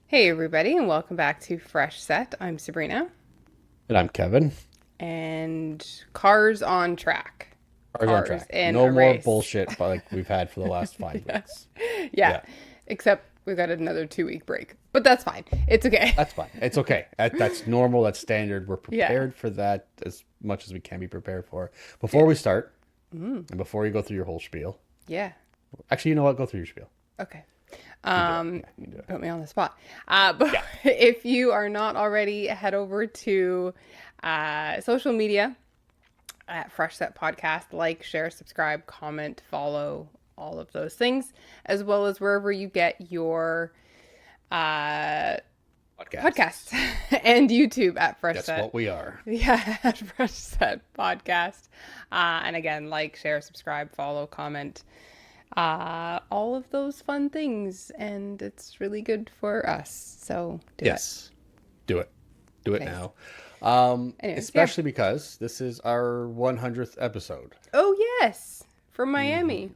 Hey everybody, and welcome back to Fresh Set. I'm Sabrina, And I'm Kevin. and cars on track. Cars on Cars track. in No a more race. bullshit like we've had for the last five Yeah. weeks. Yeah. Yeah, Except we've got another 2 week break. But that's fine. It's okay. that's fine. It's okay. That's normal. That's standard. We're Yeah. prepared for that as much as we can be prepared for. Before Yeah. we start, and before you go through your whole spiel, Yeah. actually, you know what? Go through your spiel. Okay. You do it. Yeah, you do it. Put me on the spot. But Yeah. if you are not already, head over to social media at Fresh Set Podcast. Like, share, subscribe, comment, follow, all of those things, as well as wherever you get your uh, Podcast. podcasts and YouTube at Fresh That's Set. what we are. Yeah, at Fresh Set Podcast. And again, like, share, subscribe, follow, comment, all of those fun things. And it's really good for us. So do it. Yes. Do it. Do it Thanks. now. Anyways, yeah. Especially because this is our 100th episode. Oh, yes. From Miami.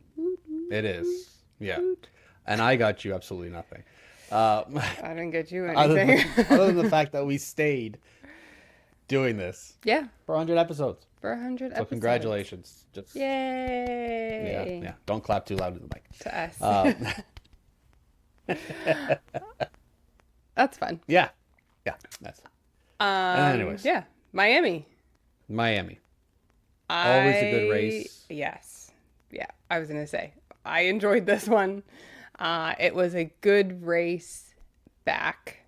It is. Yeah. And I got you absolutely nothing. I didn't get you Other anything. other than the fact that we stayed doing this Yeah, for 100 episodes. for 100 So episodes. congratulations. Just Yay. yeah. Don't clap too loud in the mic. To us. Um, That's fun. yeah. Yeah. That's anyways. Yeah, Miami. Miami. Always a good race. Yes. Yeah, I was going to say, I enjoyed this one. It was a good race back.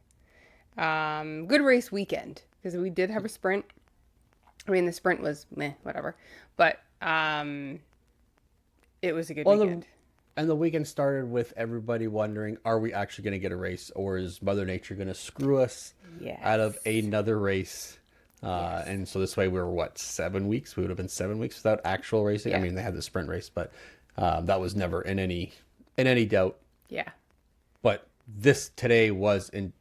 Good race weekend, because we did have a sprint. I mean, the sprint was meh, whatever. But it was a good weekend. And the weekend started with everybody wondering, are we actually going to get a race, or is Mother Nature going to screw us Yes. out of another race? And so this way we were, what, 7 weeks? We would have been 7 weeks without actual racing. I Yeah. mean, they had the sprint race, but that was never in any doubt. Yeah. But this today was in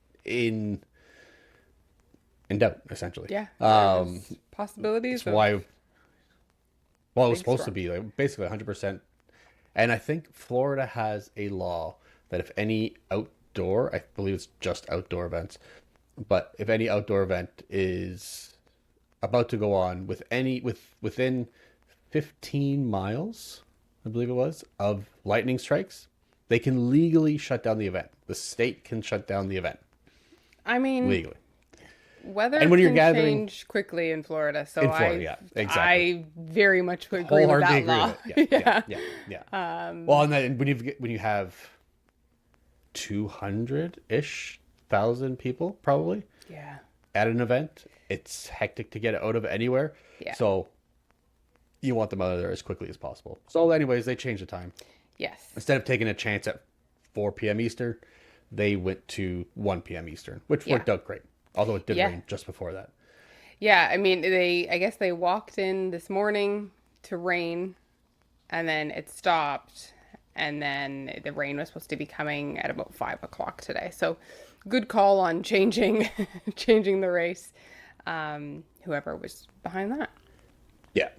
doubt, essentially. Yeah. There was possibilities. That's why. Well, it was Big supposed to storm. be like basically 100%. And I think Florida has a law that if any outdoor, I believe it's just outdoor events, but if any outdoor event is about to go on within 15 miles, I believe it was, of lightning strikes, they can legally shut down the event. The state can shut down the event I mean, legally. weather And when you're can gathering- change quickly in Florida, so In Florida, yeah, exactly. I very much would agree with Wholeheartedly that agree law. with it. Yeah. Yeah. Well, and then when you have 200-ish thousand people probably Yeah. at an event, it's hectic to get out of anywhere. Yeah. So you want them out of there as quickly as possible. So anyways, they changed the time. Yes. Instead of taking a chance at 4 p.m. Eastern, they went to 1 p.m. Eastern, which Yeah. worked out great. Although it did Yeah. rain just before that. Yeah, I mean, I guess they walked in this morning to rain, and then it stopped, and then the rain was supposed to be coming at about 5 o'clock today. So, good call on changing, changing the race. Whoever was behind that. Yeah.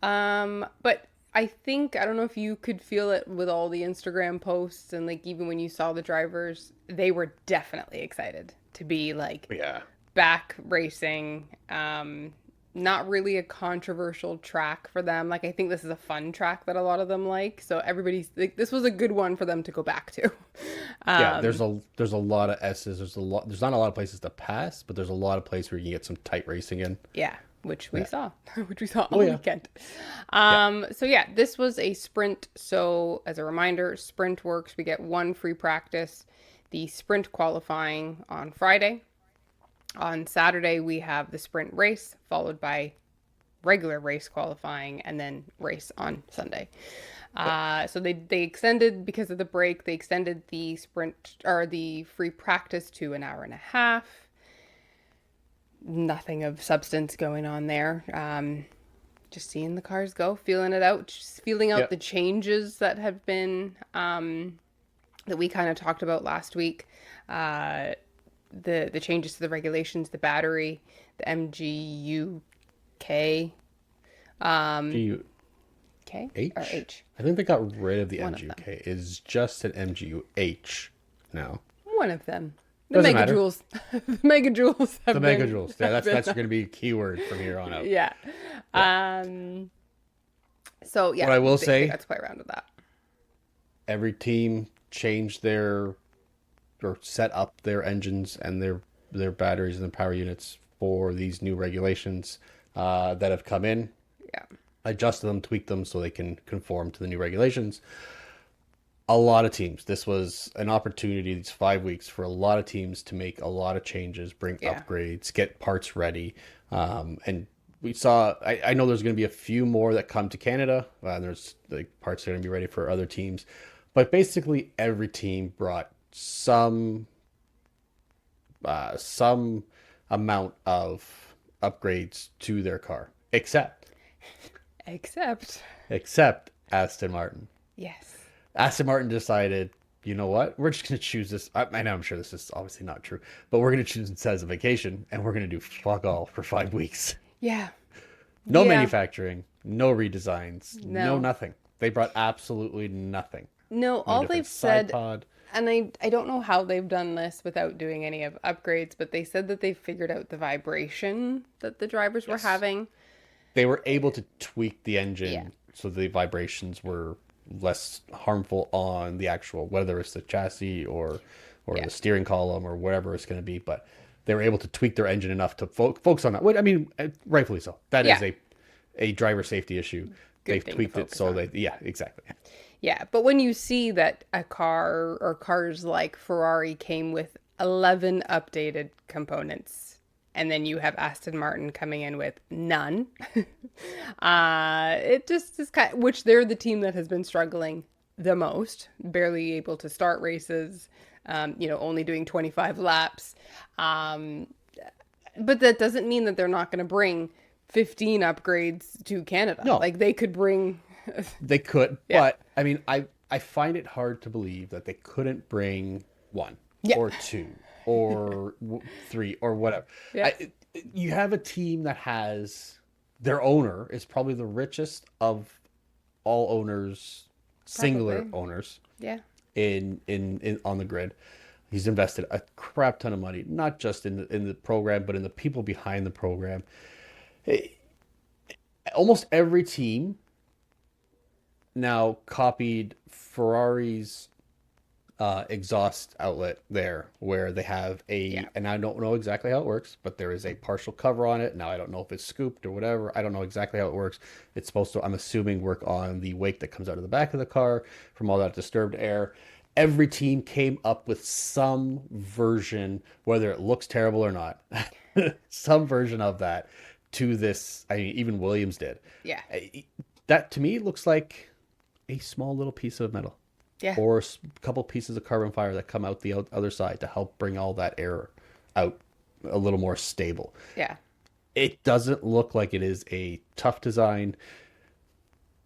But I think, I don't know if you could feel it with all the Instagram posts, and like even when you saw the drivers, they were definitely excited to be like Yeah. back racing. Not really a controversial track for them. Like, I think this is a fun track that a lot of them like. So everybody's like, this was a good one for them to go back to. Yeah, there's a lot of S's. There's not a lot of places to pass, but there's a lot of places where you can get some tight racing in. Yeah, which we saw, which we saw all yeah. weekend. So yeah, this was a sprint. So as a reminder, sprint works. We get one free practice, the sprint qualifying on Friday. On Saturday, we have the sprint race followed by regular race qualifying and then race on Sunday. So they extended, because of the break, they extended the sprint or the free practice to an hour and a half. Nothing of substance going on there. Just seeing the cars go, feeling it out, just feeling out Yeah. the changes that have been that we kind of talked about last week. Uh, the changes to the regulations, the battery, the MGUK, um, MGU K or H? H, I think they got rid of the one of them. MGUK. It's just an MGUH now. One of them. The Doesn't matter. megajoules, the megajoules The have megajoules. Yeah, have been that's going to be a keyword from here on out. yeah. Yeah. Um. So What yeah, I will they say, got to play around with that. every team changed their or set up their engines and their batteries and their power units for these new regulations that have come in. Yeah. Adjusted them, tweaked them so they can conform to the new regulations. A lot of teams. This was an opportunity, these 5 weeks, for a lot of teams to make a lot of changes, bring Yeah. upgrades, get parts ready. And we saw, I know there's going to be a few more that come to Canada. There's like parts that are going to be ready for other teams. But basically, every team brought some amount of upgrades to their car, Except, except Aston Martin. yes. Aston Martin decided, you know what? We're just going to choose this. I know I'm sure this is obviously not true, but we're going to choose instead as a vacation, and we're going to do fuck all for 5 weeks. Yeah. No Yeah. manufacturing, no redesigns, no No. nothing. They brought absolutely nothing. No, No all different they've side said, pod. and I don't know how they've done this without doing any of upgrades, but they said that they figured out the vibration that the drivers were Yes. having. They were able to tweak the Yeah. engine so the vibrations were less harmful on the actual, whether it's the chassis or Yeah. the steering column or whatever it's going to be. But they were able to tweak their engine enough to focus on that. I mean, rightfully so. That is Yeah. a driver safety issue. Good They've thing to tweaked it focus so on. they, yeah, exactly. Yeah, but when you see that a car or cars like Ferrari came with 11 updated components, and then you have Aston Martin coming in with none, it just is kind which they're the team that has been struggling the most, barely able to start races, only doing 25 laps. Um, but that doesn't mean that they're not going to bring 15 upgrades to Canada. No, Like they could bring, they could, yeah, but I mean, I find it hard to believe that they couldn't bring one yeah, or two or three or whatever. yeah, You have a team that has their owner is probably the richest of all owners, singular probably. owners Yeah. in on the grid. He's invested a crap ton of money, not just in the program, but in the people behind the program. Eh, Almost every team now copied Ferrari's exhaust outlet there, where they have Yeah. and I don't know exactly how it works, but there is a partial cover on it. Now I don't know if it's scooped or whatever. I don't know exactly how it works. It's supposed to, I'm assuming, work on the wake that comes out of the back of the car from all that disturbed air. Every team came up with some version, whether it looks terrible or not, some version of that to this. I mean, even Williams did. Yeah. That to me looks like a small little piece of metal Yeah. or a couple pieces of carbon fiber that come out the other side to help bring all that air out a little more stable. Yeah. It doesn't look like it is a tough design,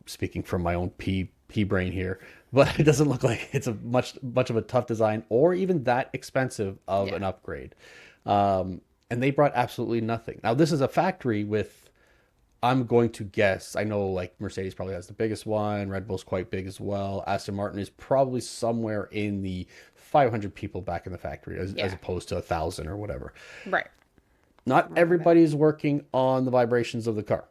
speaking from my own pea brain here, but it doesn't look like it's a much of a tough design or even that expensive of Yeah. an upgrade. And they brought absolutely nothing. Now this is a factory with, I'm going to guess, I know like Mercedes probably has the biggest one, Red Bull's quite big as well. Aston Martin is probably somewhere in the 500 people back in the factory as Yeah. opposed to 1,000 or whatever. Right. Not everybody is working on the vibrations of the car.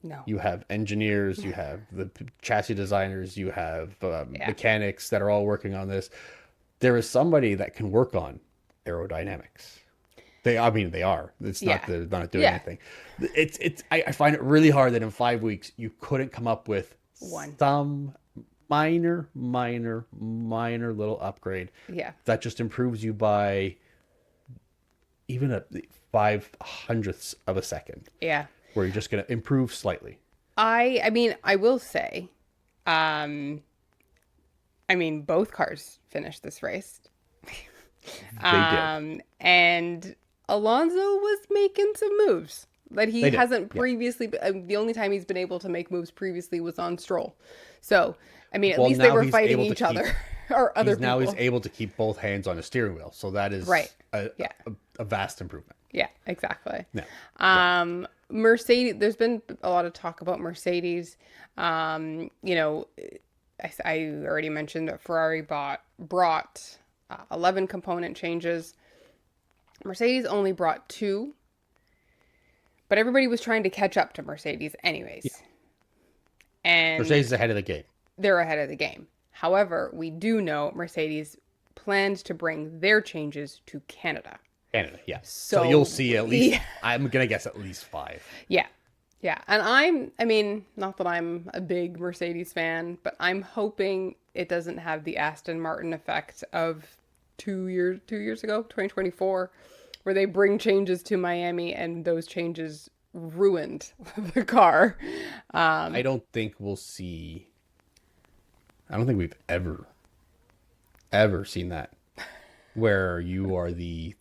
No. You have engineers, you have the chassis designers, you have Yeah. mechanics that are all working on this. There is somebody that can work on aerodynamics. I mean, they are. It's not Yeah. they're not doing Yeah. anything. I find it really hard that in 5 weeks you couldn't come up with One. some minor little upgrade Yeah. that just improves you by even a 5/100ths of a second, Yeah. where you're just going to improve slightly. I mean, I will say, um, I mean, both cars finished this race. They did. And Alonso was making some moves. that he They did. hasn't Yeah. previously. The only time he's been able to make moves previously was on Stroll. So, I mean, at Well, least they now were he's fighting able to each keep other or other he's people. able to keep both hands on the steering wheel. So that Right. is Yeah. a vast improvement. Yeah, exactly. Yeah. Yeah. Mercedes, there's been a lot of talk about Mercedes. You know, I already mentioned that Ferrari brought 11 component changes. Mercedes only brought two, but everybody was trying to catch up to Mercedes Yeah. anyways. And Mercedes is ahead of the game. they're ahead of the game. However, we do know Mercedes planned to bring their changes to Canada. Canada, yeah. So you'll So, see at least, yeah. I'm gonna guess at least five. Yeah. Yeah. And I mean, not that I'm a big Mercedes fan, but I'm hoping it doesn't have the Aston Martin effect of 2 years ago, 2024, where they bring changes to Miami and those changes ruined the car. I don't think we'll see. I don't think we've ever seen that where you are the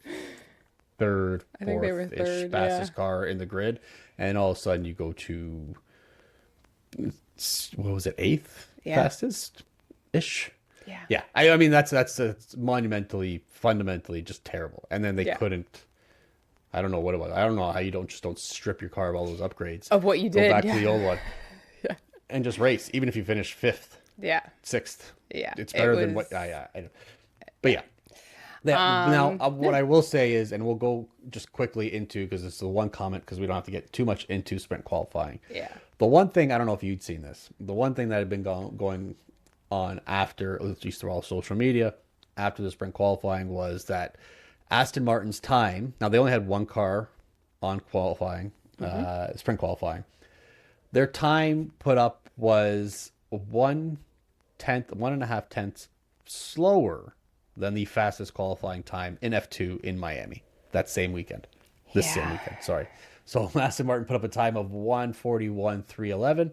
third, I think they were fourth-ish third, fastest yeah. car in the grid, and all of a sudden you go to what was it, eighth Yeah. fastest ish? Yeah. Yeah, I mean that's monumentally, fundamentally just terrible. And then they Yeah. couldn't. I don't know what it was. I don't know how you don't strip your car of all those upgrades. Of what you Go did. back Yeah. to the old one and just race, even if you finish fifth, Yeah. sixth. Yeah. It's It better than was- what I know. But yeah. Now, what I will say is, and we'll go just quickly into, because it's the one comment, because we don't have to get too much into sprint qualifying. Yeah. The one thing, I don't know if you'd seen this, the one thing that had been going on after, at least through all social media, after the sprint qualifying was that Aston Martin's time, now they only had one car on qualifying, sprint qualifying. Their time put up was 1.5 tenths slower than the fastest qualifying time in F2 in Miami that same weekend. This same Yeah. weekend, sorry. So Aston Martin put up a time of 1:41.311,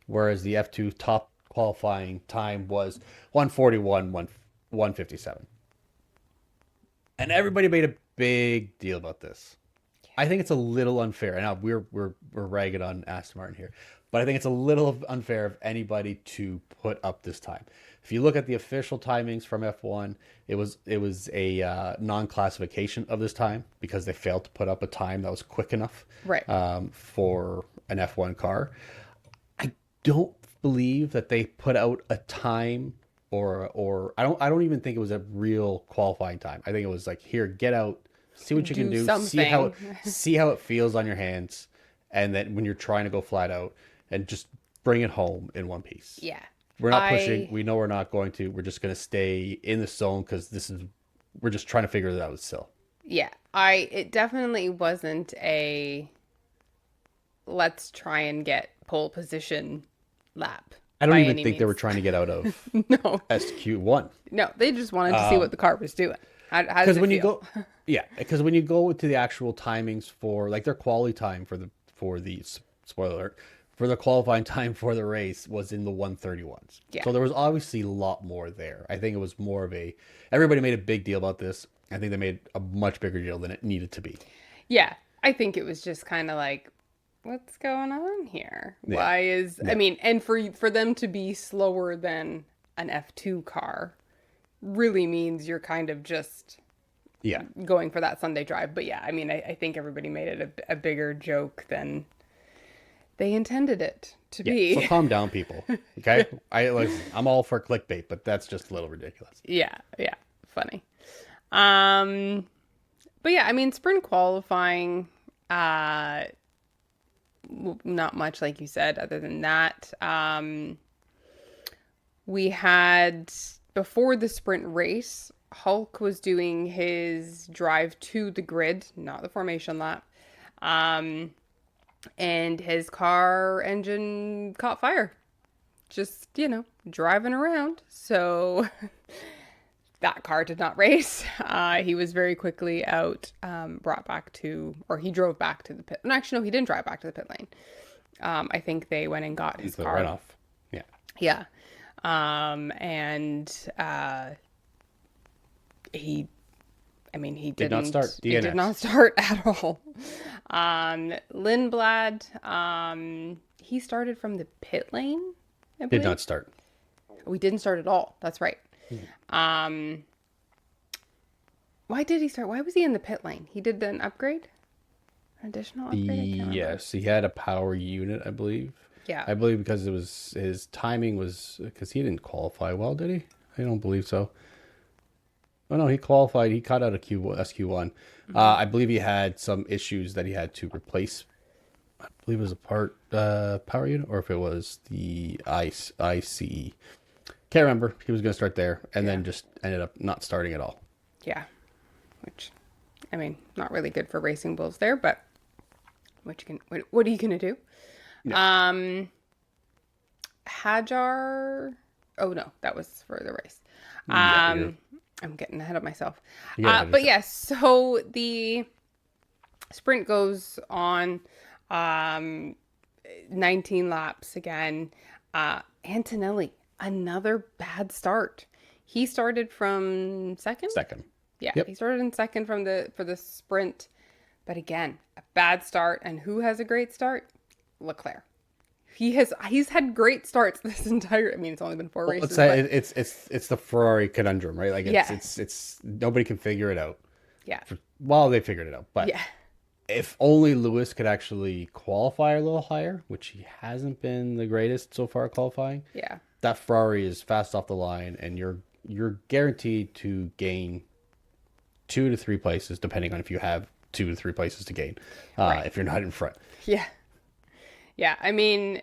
whereas the F2 top qualifying time was 1:41.157. And everybody made a big deal about this. I think it's a little unfair. Now we're ragging on Aston Martin here, but I think it's a little unfair of anybody to put up this time. If you look at the official timings from F1, it was a non-classification of this time because they failed to put up a time that was quick enough Right. for an F1 car. I don't believe that they put out a time or I don't even think it was a real qualifying time. I think it was like, here, get out, see what you can Do do, something. see how it feels on your hands, and then when you're trying to go flat out, and just bring it home in one piece. Yeah. We're not pushing. We know we're not going to. We're just going to stay in the zone because we're just trying to figure it out still. Yeah. It definitely wasn't a let's try and get pole position lap. I don't by even any think they were means. trying to get out of No. SQ1. No, they just wanted to see what the car was doing. How does Because it when you feel? go, yeah, because when you go to the actual timings for like their quality time for the spoiler alert, for the qualifying time for the race was in the 1:31s. Yeah. So there was obviously a lot more there. I think it was more of everybody made a big deal about this. I think they made a much bigger deal than it needed to be. Yeah, I think it was just kind of like, what's going on here? Yeah. Why is I mean, and for them to be slower than an F2 car really means you're kind of just Yeah. going for that Sunday drive. But yeah, I mean, I think everybody made it a bigger joke than they intended it to be. So calm down, people. Okay. I'm all for clickbait, but that's just a little ridiculous. Yeah, funny. But yeah, I mean, sprint qualifying, not much like you said, other than that. We had before the sprint race, Hulk was doing his drive to the grid, not the formation lap. And his car engine caught fire. Just, driving around. So that car did not race. He was very quickly out, brought back to, or he drove back to the pit. No, actually, no, he didn't drive back to the pit lane. I think they went and got his It's the car. runoff. Yeah. Yeah. And he I mean, he Did not didn't. start. He did DNS. not start at all. Lindblad, he started from the pit lane, I Did believe. not start. We didn't start at all. That's right. Mhm. Um, why did he start? Why was he in the pit lane? He did an upgrade, an additional upgrade. I can't remember. Yes, he had a power unit, I believe. Yeah. I believe because it was his timing was because he didn't qualify well, did he? I don't believe so. Oh no, he qualified. He cut out a SQ1. I believe he had some issues that he had to replace. I believe it was a power unit, or if it was the ICE. Can't remember. He was going to start there, and then just ended up not starting at all. Yeah. Which, I mean, not really good for Racing Bulls there, but what are you gonna do? Yeah. Hajar. Oh no, that was for the race. Yeah, you're, I'm getting ahead of myself. you got ahead of But yourself. yes, so the sprint goes on 19 laps again. Antonelli, another bad start. He started from second. Second. Yeah, Yep. he started in second for the sprint, but again, a bad start. And who has a great start? Leclerc. He's had great starts this entire. I mean, it's only been four Well, let's races, say but it's the Ferrari conundrum, right? Like yeah, it's nobody can figure it out. yeah, Well, they figured it out, but yeah, if only Lewis could actually qualify a little higher, which he hasn't been the greatest so far qualifying, yeah, that Ferrari is fast off the line, and you're guaranteed to gain 2 to 3 places, depending on if you have 2 to 3 places to gain, right, if you're not in front. yeah, yeah. I mean,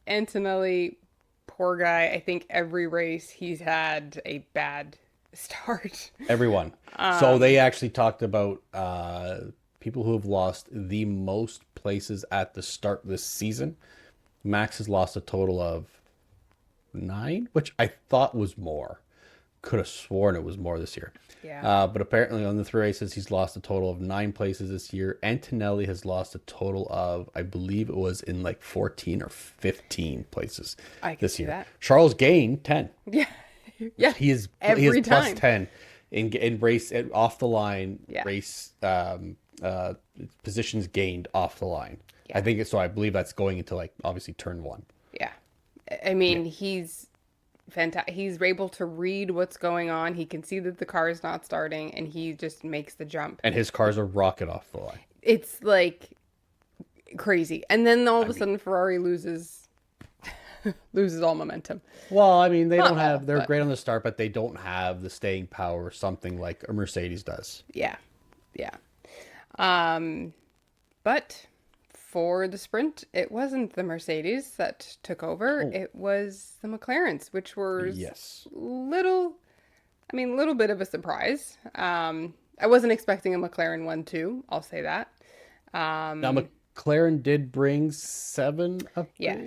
Antonelli, poor guy. I think every race he's had a bad start. Everyone. So they actually talked about people who have lost the most places at the start this season. Max has lost a total of 9, which I thought was more. Could have sworn it was more this year. Yeah, But apparently on the 3 races, he's lost a total of 9 places this year. Antonelli has lost a total of, I believe it was in like 14 or 15 places I can this see year. that. Charles gained 10. Yeah, yeah. He is Every plus time. 10 in race off the line Yeah. race positions gained off the line. Yeah. I think it's so. I believe that's going into like obviously turn 1. Yeah. I mean, he's fantastic. He's able to read what's going on. He can see that the car is not starting, and he just makes the jump. And his car's a rocket off the line. It's like crazy. And then all of a sudden, Ferrari loses all momentum. Well, I mean, they Not don't all, have. They're but- great on the start, but they don't have the staying power or something like a Mercedes does. Yeah. Yeah. But for the sprint, it wasn't the Mercedes that took over. Oh. It was the McLarens, which was Yes. little bit of a surprise. I wasn't expecting a McLaren 1-2. I'll say that. Now McLaren did bring 7 upgrades Yeah.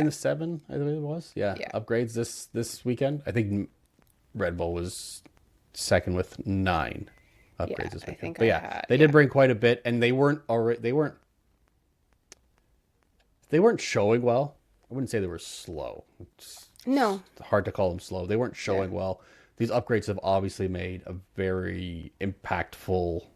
in the 7. I believe it was. Yeah, Yeah. upgrades this weekend. I think Red Bull was second with 9 upgrades Yeah, this I weekend. think But I yeah, had- they did bring quite a bit, and they weren't showing well. I wouldn't say they were slow. It's No. hard to call them slow. They weren't showing well. These upgrades have obviously made a very impactful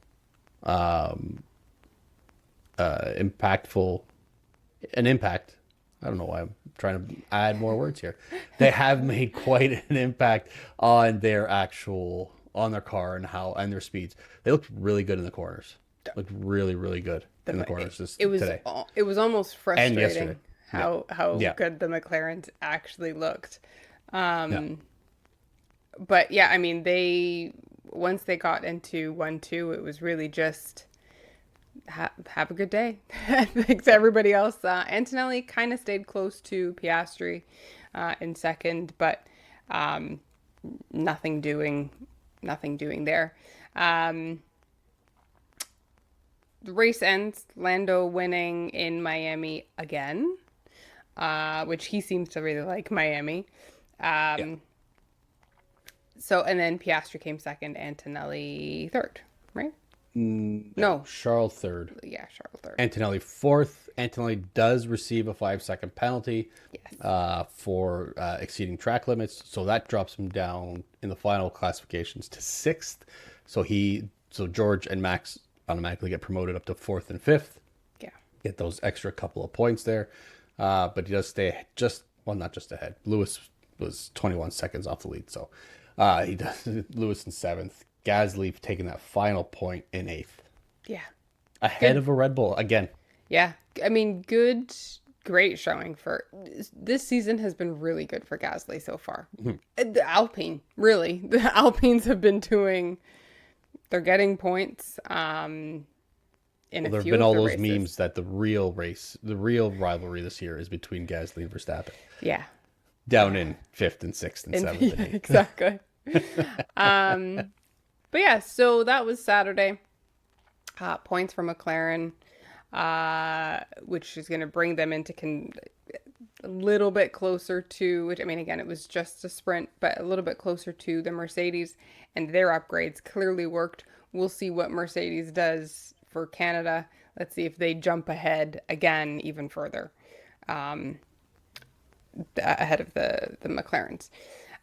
an impact. I don't know why I'm trying to add more words here. They have made quite an impact on their car and their speeds. They looked really good in the corners. Looked really, really good in the corners today. It was almost frustrating yesterday. how Yeah. good the McLarens actually looked. Yeah. But yeah, I mean, once they got into 1-2, it was really just have a good day. Thanks to everybody else. Antonelli kind of stayed close to Piastri in second, but nothing doing there. The race ends, Lando winning in Miami again, which he seems to really like Miami. So, and then Piastri came second, Antonelli third, right? No, Charles third, yeah, Charles third. Antonelli fourth, Antonelli does receive a 5-second penalty Yes. for exceeding track limits, so that drops him down in the final classifications to sixth. So George and Max automatically get promoted up to fourth and fifth, Yeah. get those extra couple of points there. But he does stay not just ahead. Lewis was 21 seconds off the lead, so he does. Lewis in seventh. Gasly taking that final point in eighth, Yeah. ahead of a Red Bull again. Yeah. I mean, great showing for this season has been really good for Gasly so far. The Alpine, really. The Alpines have been they're getting points in Well, a there have few been of all the those races. memes that the real rivalry this year is between Gasly and Verstappen, Yeah. down in fifth and sixth and seventh and Yeah, eighth. exactly. But yeah, so that was Saturday. Points for McLaren, which is going to bring them into a little bit closer to, which I mean, again, it was just a sprint, but a little bit closer to the Mercedes, and their upgrades clearly worked. We'll see what Mercedes does for Canada. Let's see if they jump ahead again even further, ahead of the McLarens.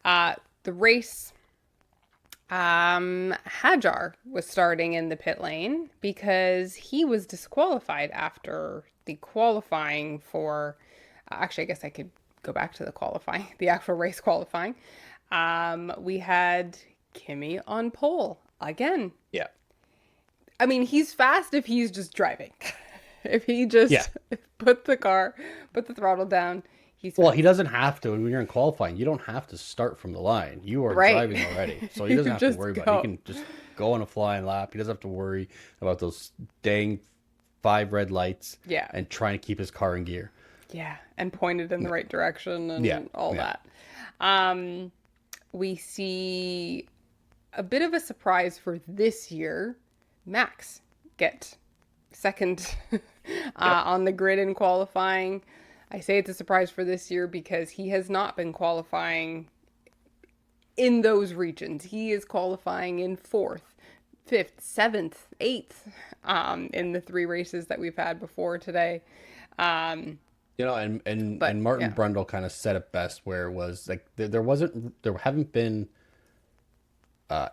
The race, Hajar was starting in the pit lane because he was disqualified after the qualifying for. Actually, I guess I could go back to the qualifying, the actual race qualifying. We had Kimi on pole again. Yeah. I mean, he's fast if he's just driving. If he Yeah. just put the throttle down, he's Well, fast. he doesn't have to. When you're in qualifying, you don't have to start from the line. You are Right. driving already. So he You doesn't have to just worry about it. He go. can just go on a flying lap. He doesn't have to worry about those dang 5 red lights Yeah. and trying to keep his car in gear. Yeah, and pointed in the right direction and Yeah. all Yeah. that. We see a bit of a surprise for this year. Max get second on the grid in qualifying. I say it's a surprise for this year because he has not been qualifying in those regions. He is qualifying in fourth, fifth, seventh, eighth in the 3 races that we've had before today. But And Martin yeah, Brundle kind of said it best, where it was like there haven't been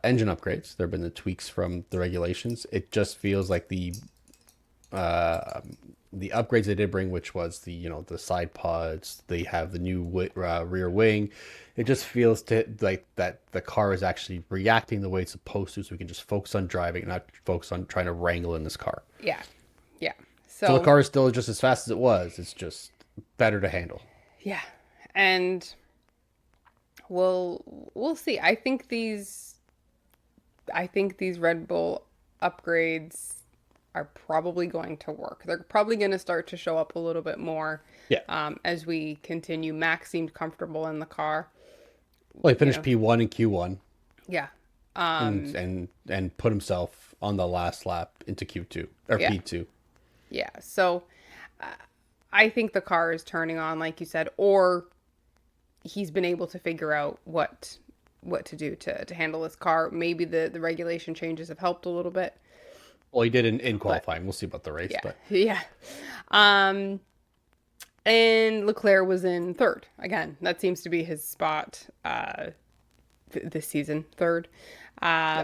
engine upgrades. There have been the tweaks from the regulations. It just feels like the upgrades they did bring, which was the side pods. They have the new rear wing. It just feels like that the car is actually reacting the way it's supposed to, so we can just focus on driving and not focus on trying to wrangle in this car. yeah, yeah. So the So car is still just as fast as it was. It's just better to handle. yeah, and we'll see. I think these Red Bull upgrades are probably going to work. They're probably going to start to show up a little bit more Yeah. as we continue. Max seemed comfortable in the car. Well, he You finished know, P1 in Q1 yeah, and put himself on the last lap into Q2 or yeah, P2. yeah. So I think the car is turning on, like you said, or he's been able to figure out what to do to handle his car. Maybe the regulation changes have helped a little bit. Well, he did in But qualifying. We'll see about the race, yeah, but yeah. Um, and Leclerc was in third again. That seems to be his spot this season, third. yeah,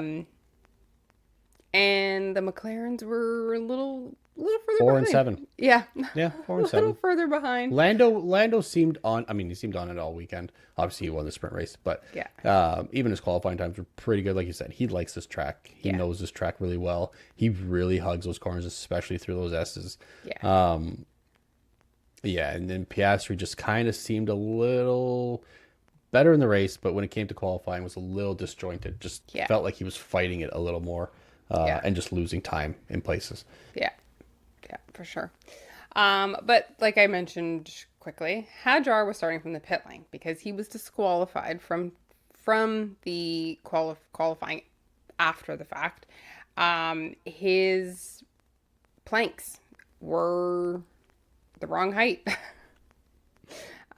And the McLarens were a little further 4 and behind. 7. Yeah, Yeah, a 4 and little 7. further behind. Lando seemed on. I mean, he seemed on it all weekend. Obviously, he won the sprint race, but Yeah, even his qualifying times were pretty good. Like you said, he likes this track. He yeah, knows this track really well. He really hugs those corners, especially through those S's. yeah, Yeah, and then Piastri just kind of seemed a little better in the race, but when it came to qualifying, was a little disjointed. Just yeah, felt like he was fighting it a little more, yeah, and just losing time in places. yeah, yeah, for sure. But like I mentioned quickly, Hadjar was starting from the pit lane because he was disqualified from the qualifying after the fact. His planks were the wrong height.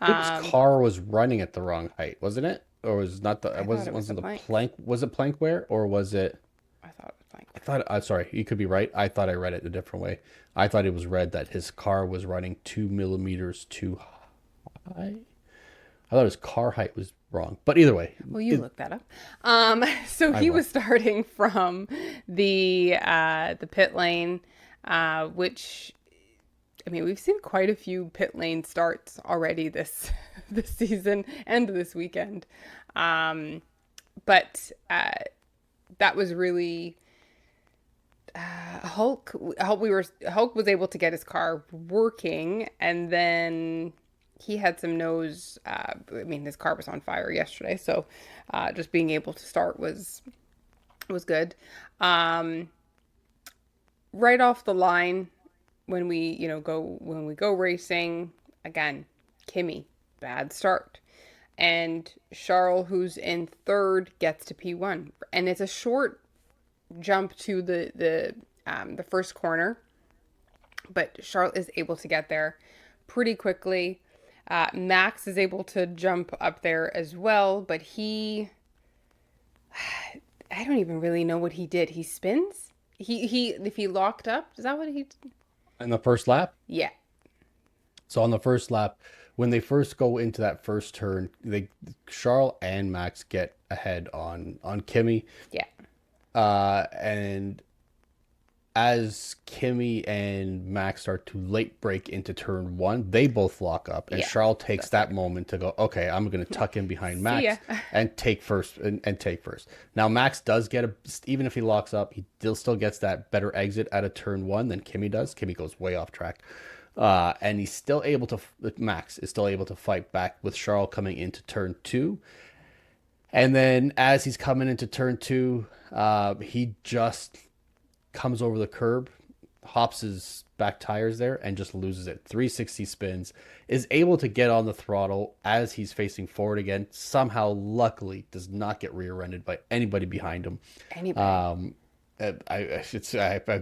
Luke's um, car was running at the wrong height, wasn't it? Or was not the I thought was it was the wasn't the planks. plank was it plank wear or was it I thought it was my I thought, sorry, you could be right. I thought I read it a different way. I thought it was read that his car was running 2 millimeters too high. I thought his car height was wrong, but either way, Well, you it, look that up. So I he will. was starting from the pit lane, which I mean we've seen quite a few pit lane starts already this this season and this weekend, um, but that was really Hulk was able to get his car working, and then he had some nose. I mean, his car was on fire yesterday, so just being able to start was good. Um, right off the line, when we go racing again, Kimmy bad start, and Charles, who's in third, gets to P1, and it's a short jump to the first corner, but Charlotte is able to get there pretty quickly. Max is able to jump up there as well, but I don't even really know what he did. He spins. He if he locked up, is that what he? In the first lap, Yeah, so on the first lap, when they first go into that first turn, they Charles and Max get ahead on Kimmy, yeah, and as Kimmy and Max start to late break into turn one, they both lock up, and yeah. Charles takes That's that right. moment to go, okay, I'm going to tuck in behind See ya. Max and take first and take first. Now Max does get even if he locks up, he still gets that better exit out of turn one than Kimmy does. Kimmy goes way off track. And he's still able to, Max is still able to fight back with Charles coming into turn two. And then as he's coming into turn two, he just comes over the curb, hops his back tires there, and just loses it. 360 spins, is able to get on the throttle as he's facing forward again. Somehow, luckily, does not get rear-ended by anybody behind him. Anybody? I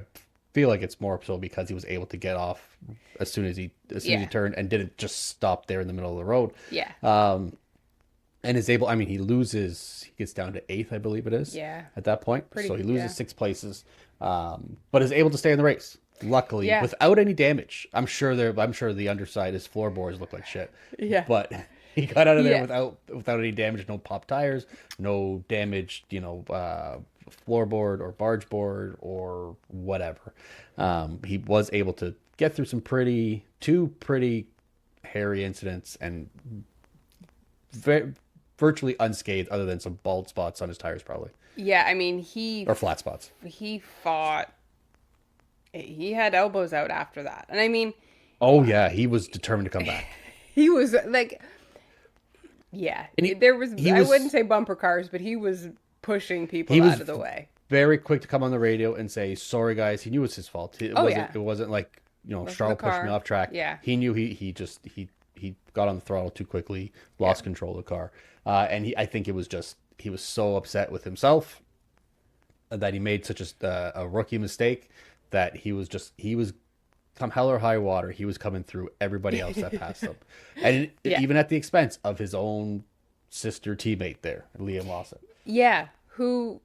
feel like it's more so because he was able to get off as soon as he Yeah, turned and didn't just stop there in the middle of the road. yeah, And is able, I mean, he gets down to eighth, I believe it is, yeah. at that point. So Pretty. he Yeah, loses 6 places, but is able to stay in the race, luckily, yeah, without any damage. I'm sure the underside, his floorboards look like shit, yeah, but he got out of there yeah. without any damage, no pop tires, no damaged, floorboard or barge board or whatever. He was able to get through two pretty hairy incidents and very, virtually unscathed, other than some bald spots on his tires, probably, Yeah, I mean, or flat spots. he fought. He had elbows out after that, and I mean, Oh yeah, he was determined to come back, he was like, yeah, and there was. he I wouldn't was say bumper cars, but he was pushing he people was out of the way. very quick to come on the radio and say sorry, guys. He knew it was his fault. Oh yeah, It wasn't like wasn't the Charles pushed me car. off track. Yeah, He knew he got on the throttle too quickly, yeah, lost control of the car, and I think it was just he was so upset with himself that he made such a rookie mistake that he was come hell or high water, he was coming through everybody else that passed him, and yeah, even at the expense of his own sister teammate there, Liam Lawson. yeah. Who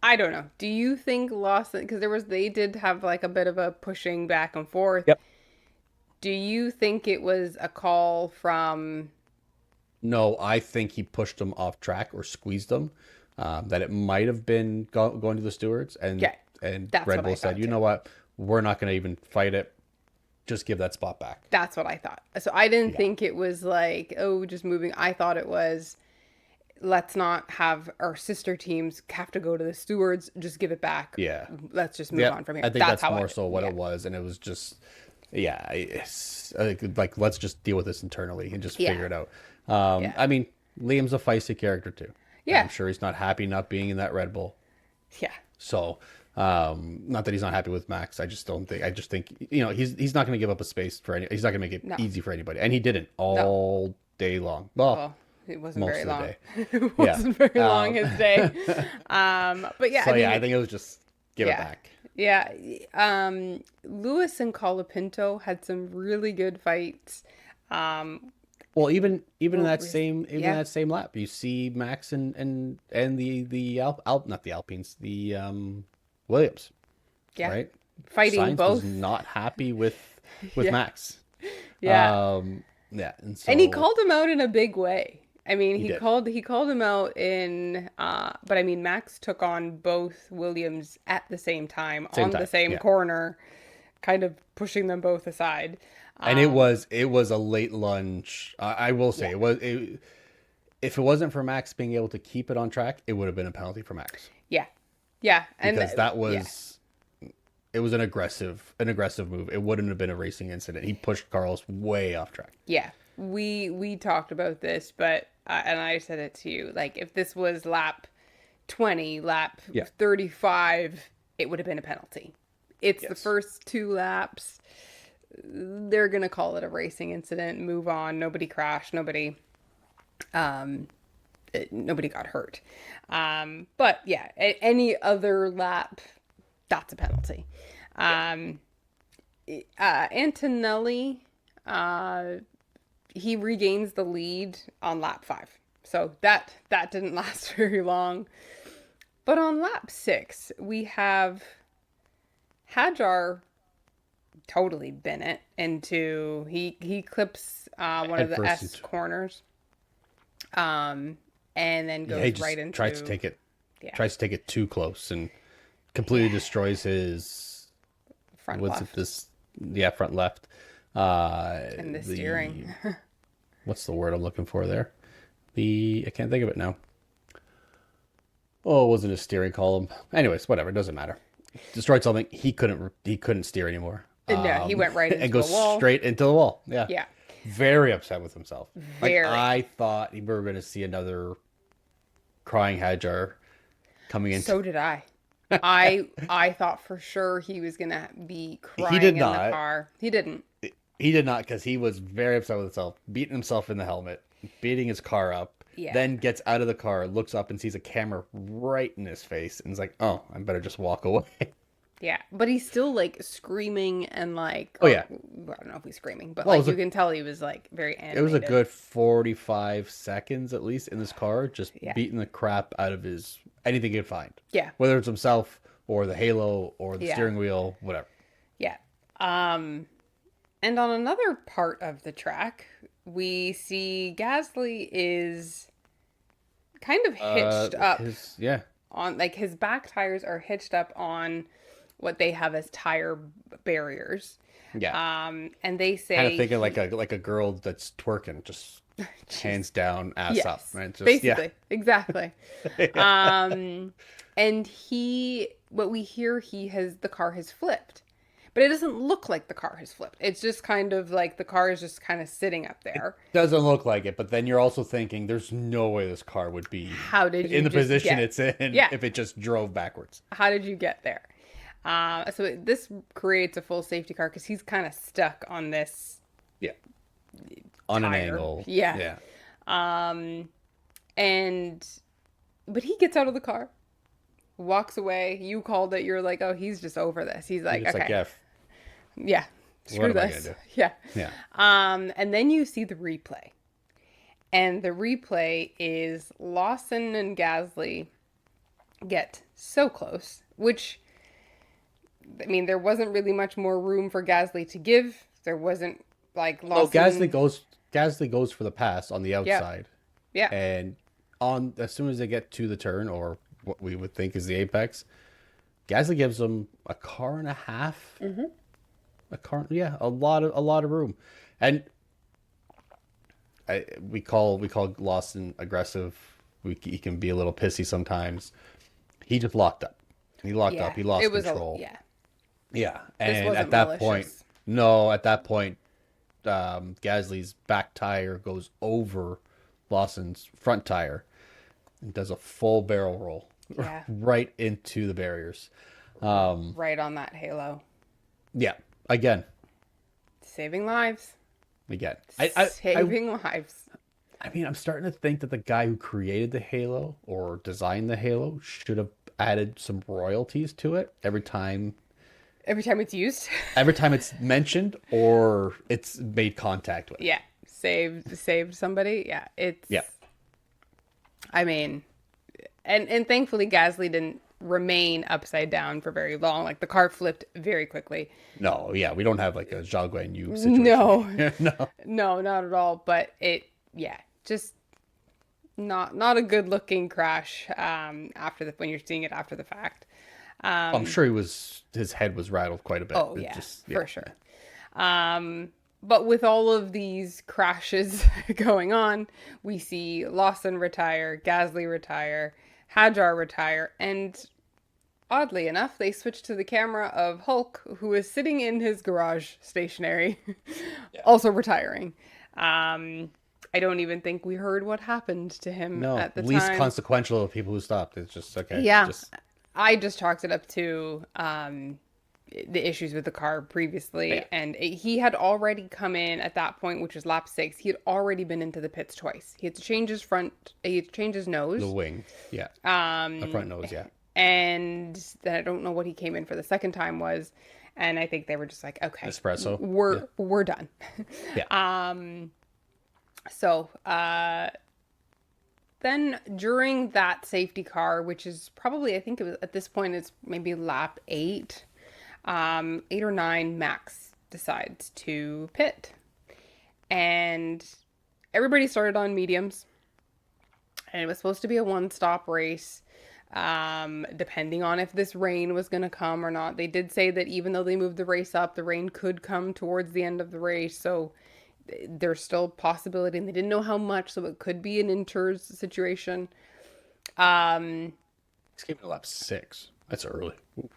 I don't know. Do you think Lawson? Because they did have like a bit of a pushing back and forth. Yep. Do you think it was a call from? No, I think he pushed him off track or squeezed him. That it might have been going to the stewards, Yeah, and that's Red what I Bull said, thought you too. know what, we're not going to even fight it. Just give that spot back. That's what I thought. So I didn't Yeah, think it was like, oh, just moving. I thought it was, let's not have our sister teams have to go to the stewards. Just give it back. yeah, Let's just move yeah. on from here. I think That's that's how more so what yeah, it was, and it was just, yeah, it's like let's just deal with this internally and just yeah, figure it out. yeah, I mean, Liam's a feisty character too, and I'm yeah, sure he's not happy not being in that Red Bull. yeah, So, not that he's not happy with Max. I just don't think. I just think he's not going to give up a space for any. He's not going to make it no, easy for anybody, and he didn't no. all day long. Well, Well, it wasn't most very of the long. day. It Yeah. wasn't very long his day. But yeah, So I mean, yeah, I think it was just give it yeah. back. Yeah. Lewis and Colapinto had some really good fights. Um, Well, even in Well, that same even in yeah, that same lap, you see Max and the not the Alpines, the Williams, yeah, right? fighting Sainz was both. not happy with Yeah, Max. yeah. Yeah, and And he so called him out in a big way. I mean, he did. he called him out in but I mean Max took on both Williams at the same time Same on the time. same Yeah. corner, kind of pushing them both aside. And Um it was a late lunge. I will say yeah. if it wasn't for Max being able to keep it on track, it would have been a penalty for Max Yeah. Yeah. And because that yeah. was it was an aggressive move. It wouldn't have been a racing incident. He pushed Carlos way off track. Yeah. We talked about this, but and I said it to you, like if this was lap 20, lap Yeah. 35, it would have been a penalty. It's the Yes. first two laps. They're going to call it a racing incident, move on. Nobody crashed, um nobody got hurt. But yeah, any other lap that's a penalty. Um Antonelli, uh he regains the lead on lap 5. So that didn't last very long. But on lap 6, we have Hajar totally Bennett into he clips one of Head the first S into corners, um, and then Yeah, he goes just right into yeah tries to take it too close and completely destroys his front what's it left this yeah, front left. and the The steering. what's the word I'm looking for there? I can't think of it now. Oh, it wasn't a steering column. Anyways, whatever, it doesn't matter. Destroyed something. He couldn't steer anymore. No, he went right And into a goes wall. straight into the wall. Yeah. Yeah, Very upset with himself. Like very. I thought we were gonna see another crying Hajar coming into So did I. I thought for sure he was gonna be he did crying in the not. car. He didn't. He did not because he was very upset with himself, beating himself in the helmet, beating his car up, Yeah. then gets out of the car, looks up and sees a camera right in his face, and is like, "Oh, I better just walk away." Yeah, but he's still like screaming and like, Oh yeah, I don't know if he's screaming, but well, like you can tell he was like very it was a animated. good 45 seconds at least in this car, just Yeah. beating the crap out of his anything he could find, Yeah, whether it's himself or the halo or the Yeah. steering wheel, whatever. yeah. And on another part of the track, we see Gasly is kind of hitched up Yeah, on like his back tires are hitched up on what they have as tire barriers. yeah. And they say Kind of thinking like a girl that's twerking, just hands down, ass up, yes, right? Just, basically, exactly. Yeah. And what we hear, the car has flipped, but it doesn't look like the car has flipped. It's just kind of like the car is just kind of sitting up there. Doesn't look like it, but then you're also thinking there's no way this car would be How did you in the just position get? it's in Yeah. if it just drove backwards. How did you get there? So this creates a full safety car because he's kind of stuck on this Yeah. On an tire. angle. Yeah. Yeah. And but he gets out of the car, walks away. You called it. You're like, oh, he's just over this. He's like, It's okay, like, yeah, yeah, screw am I this. gonna do? Yeah. yeah. And then you see the replay, and the replay is Lawson and Gasly get so close, which I mean, there wasn't really much more room for Gasly to give. There wasn't like Oh, Lawson. Gasly goes for the pass on the outside. Yeah. And as soon as they get to the turn or what we would think is the apex, Gasly gives them a car and a half. Mm-hmm. A lot of room. And we call Lawson aggressive. He can be a little pissy sometimes. He just locked up. He locked up. He lost control. Yeah. Yeah, This and wasn't at that malicious. point, Gasly's back tire goes over Lawson's front tire and does a full barrel roll Yeah. right into the barriers. Right on that halo. Yeah, again. Saving lives. I Saving lives. mean, I'm starting to think that the guy who created the halo or designed the halo should have added some royalties to it every time Every time it's used. it's mentioned or it's made contact with. Yeah. saved somebody. Yeah, it's. Yeah. I mean, and thankfully Gasly didn't remain upside down for very long. Like the car flipped very quickly. No, yeah, we don't have like a Zhao Guan Yu situation. No, No. no, not at all. But yeah, just not a good looking crash. After the when you're seeing it after the fact. I'm sure his head was rattled quite a bit. Oh It yeah, just, for sure. But with all of these crashes going on, we see Lawson retire, Gasly retire, Hadjar retire, and oddly enough, they switch to the camera of Hulk, who is sitting in his garage stationary, also retiring. I don't even think we heard what happened to him No, at the least time. consequential of people who stopped. It's just okay. Yeah, Just I just chalked it up to the issues with the car previously, yeah, and he had already come in at that point, which was lap 6. He had already been into the pits twice. He had to change his he had to change his the nose, wing. Yeah. The front nose, yeah. and then I don't know what he came in for the second time was, and I think they were just like, okay, Espresso. we're done. Yeah. So then during that safety car, which is probably, I think it was at this point, it's maybe lap 8, 8 or 9, Max decides to pit. And everybody started on mediums. And it was supposed to be a one-stop race, depending on if this rain was going to come or not. They did say that even though they moved the race up, the rain could come towards the end of the race. So there's still possibility, and they didn't know how much, so it could be an inters situation. He's giving a lap 6. That's early. Oof.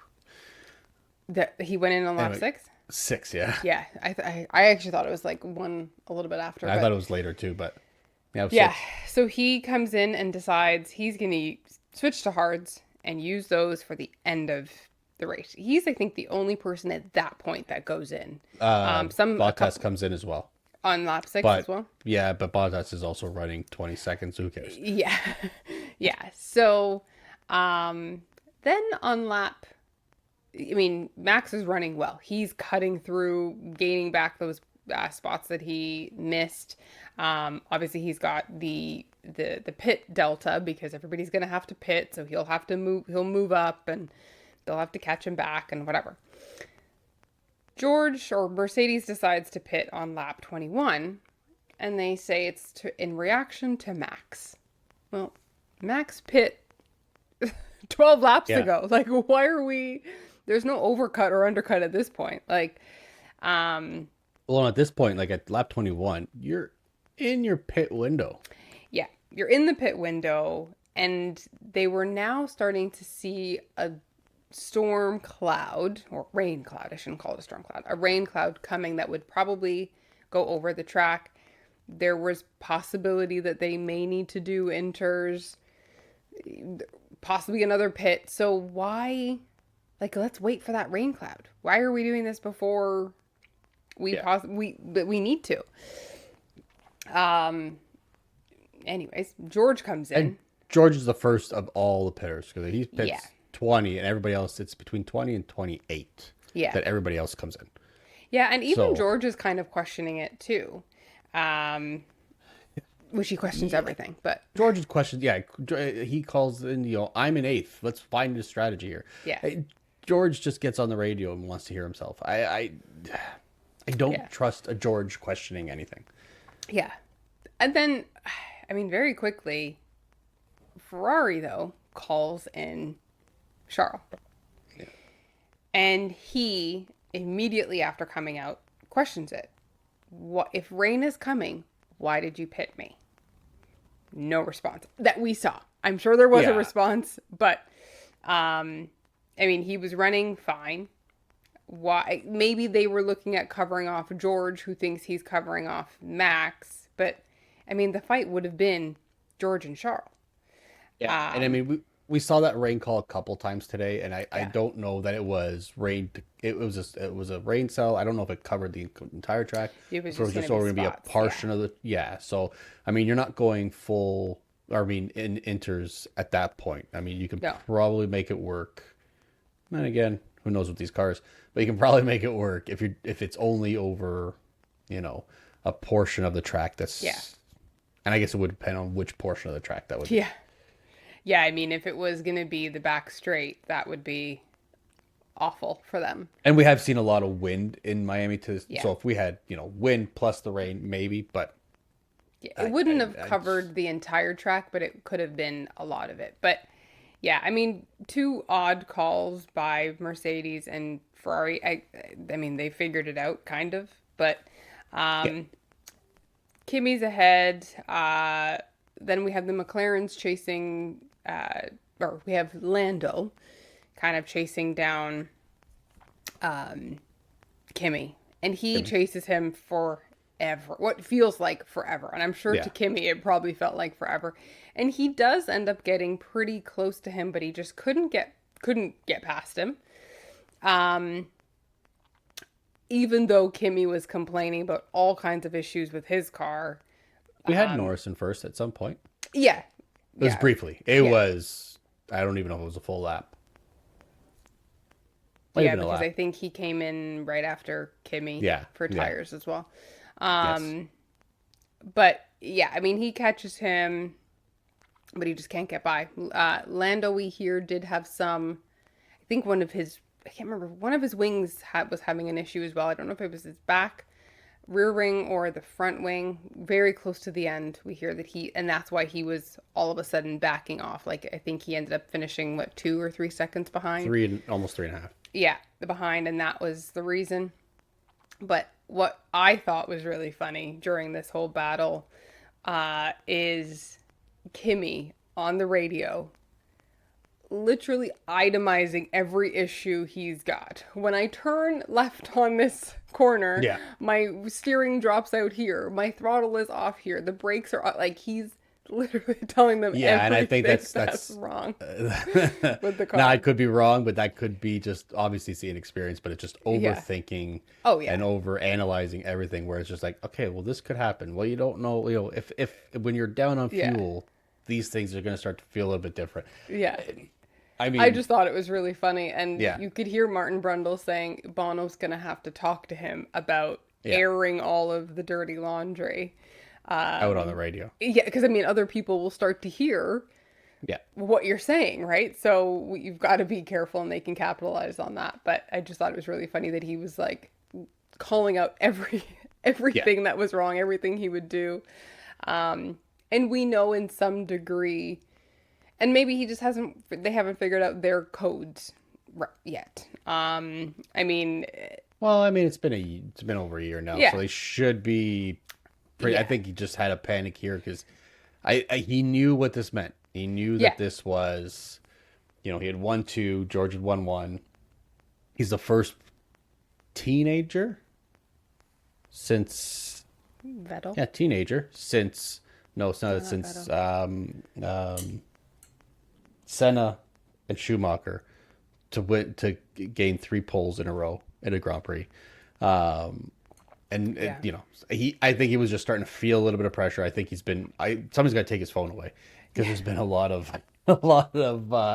That he went in on lap Anyway, 6. 6, yeah. Yeah, I actually thought it was like one a little bit after. I but thought it was later too, but yeah, it was yeah. 6. So he comes in and decides he's gonna switch to hards and use those for the end of the race. He's, I think, the only person at that point that goes in. Bottas comes in as well. On lap 6 But as well. yeah, but Bottas is also running 20 seconds. So who cares? Yeah, yeah. So, then on lap, I mean, Max is running well. He's cutting through, gaining back those spots that he missed. Obviously, he's got the pit delta because everybody's gonna have to pit, so he'll have to move. He'll move up, and they'll have to catch him back and whatever. George or Mercedes decides to pit on lap 21, and they say it's in reaction to Max. Well, Max pit 12 laps Yeah. ago. Like, why are we? There's no overcut or undercut at this point. Like, Well, at this point, like at lap 21, you're in your pit window. yeah, you're in the pit window, and they were now starting to see a storm cloud or rain cloud. I shouldn't call it a storm cloud. A rain cloud coming that would probably go over the track. There was possibility that they may need to do inters, possibly another pit. So why, like, let's wait for that rain cloud. Why are we doing this before we we need to? Anyways, George comes in. And George is the first of all the pitters because he pits Yeah. 20, and everybody else, it's between 20 and 28 Yeah. that everybody else comes in. Yeah, and even So- George is kind of questioning it too. Which he questions everything, but George's question, yeah, he calls in, I'm in 8th. Let's find a strategy here. Yeah. George just gets on the radio and wants to hear himself. I don't trust a George questioning anything. yeah. And then, I mean, very quickly, Ferrari, though, calls in Charles. Yeah. And he, immediately after coming out, questions it. What if rain is coming? Why did you pit me? No response that we saw. I'm sure there was a Yeah. response, but I mean, he was running fine. Why? Maybe they were looking at covering off George, who thinks he's covering off Max. But I mean, the fight would have been George and Charles. Yeah. And I mean, we saw that rain call a couple times today, and I Yeah. don't know that it was rain. It was a rain cell. I don't know if it covered the entire track. It was So just it's gonna be going to be a spots, portion of the So I mean, you're not going full. I mean, in inters at that point. I mean, you can No. probably make it work. And again, who knows with these cars? But you can probably make it work if it's only over, a portion of the track Yeah. that's, and I guess it would depend on which portion of the track that would be. Yeah. Yeah, I mean, if it was going to be the back straight, that would be awful for them. And we have seen a lot of wind in Miami too. Yeah. So if we had, wind plus the rain, maybe, but Yeah, it I, wouldn't I, have I covered the entire track, but it could have been a lot of it. But yeah, I mean, two odd calls by Mercedes and Ferrari. I mean, they figured it out kind of, but yeah, um, Kimmy's ahead. Then we have the McLarens chasing, or we have Lando kind of chasing down Kimmy, and he chases him forever. What feels like forever, and I'm sure yeah. to Kimmy it probably felt like forever. And he does end up getting pretty close to him, but he just couldn't get past him. Um, Even though Kimmy was complaining about all kinds of issues with his car. We had Norris in first at some point. Yeah, It was yeah, briefly. It yeah. was, I don't even know if it was a full lap. Might have Yeah, been a because lap. I think he came in right after Kimmy Yeah, for yeah. tires as well. Yes. But yeah, I mean, he catches him, but he just can't get by. Lando, we hear, did have some, I think I can't remember, one of his wings was having an issue as well. I don't know if it was his back rear wing or the front wing. Very close to the end, we hear that and that's why he was all of a sudden backing off. Like, I think he ended up finishing, what, 2 or 3 seconds behind? Almost 3.5. Yeah, the behind, and that was the reason. But what I thought was really funny during this whole battle is Kimmy on the radio literally itemizing every issue he's got. When I turn left on this corner, Yeah. my steering drops out here, my throttle is off here, the brakes are like, he's literally telling them Yeah, and I think everything that's wrong with the car. Now I could be wrong, but that could be just obviously seeing experience, but it's just overthinking Oh, yeah. and over analyzing everything where it's just like, okay, well this could happen. Well, you don't know, if when you're down on Yeah. fuel, these things are going to start to feel a little bit different. Yeah. I mean, I just thought it was really funny. And Yeah. you could hear Martin Brundle saying Bono's going to have to talk to him about Yeah. airing all of the dirty laundry. out on the radio. Yeah, because I mean, other people will start to hear Yeah. what you're saying, right? So you've got to be careful and they can capitalize on that. But I just thought it was really funny that he was like calling out everything that was wrong, everything he would do. And we know in some degree, and maybe he just they haven't figured out their codes yet. I mean, Well, I mean, it's been over a year now, Yeah. so they should be pretty. I Yeah. think he just had a panic here because he knew what this meant. He knew that Yeah. this was, he had won two, George had won one. He's the first teenager since, Vettel. yeah, teenager since, no, it's not, not since Senna and Schumacher to gain 3 poles in a row in a Grand Prix. And Yeah. I think he was just starting to feel a little bit of pressure. I think somebody's got to take his phone away because there's been a lot of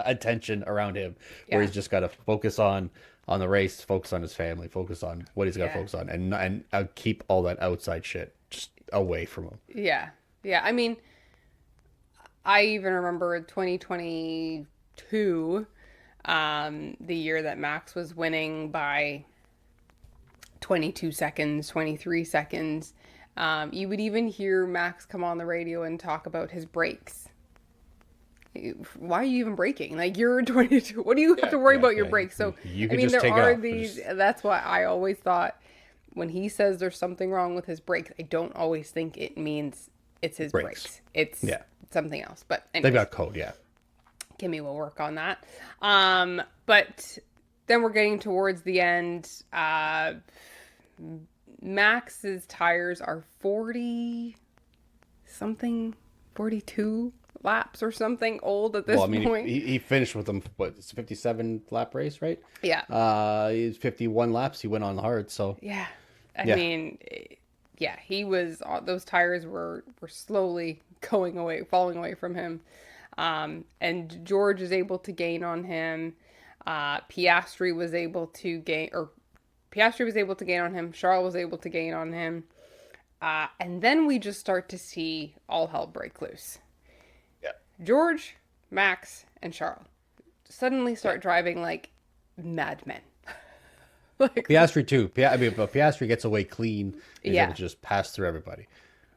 attention around him where Yeah. he's just got to focus on the race, focus on his family, focus on what he's got to Yeah. focus on, and keep all that outside shit just away from him. Yeah. Yeah. I mean, I even remember 2022, the year that Max was winning by 22 seconds, 23 seconds. You would even hear Max come on the radio and talk about his brakes. Why are you even braking? Like, you're 22. What do you have to worry about your brakes? So, You I could mean, just there take it are off. these. That's why I always thought when he says there's something wrong with his brakes, I don't always think it means it's his Brakes. brakes. It's Yeah. something else. But They've anyways, got code, yeah. Kimmy will work on that. But then we're getting towards the end. Max's tires are 40 something, 42 laps or something old at this Well, I mean, point. he finished with them. What? It's a 57 lap race, right? Yeah. He's 51 laps. He went on hard, so Yeah. I Yeah. mean, yeah, he was, those tires were slowly falling away from him. And George is able to gain on him. Piastri was able to gain on him. Charles was able to gain on him. And then we just start to see all hell break loose. Yeah. George, Max, and Charles suddenly Yeah. start driving like madmen. Like, Piastri too. But Piastri gets away clean and is able yeah, to just pass through everybody.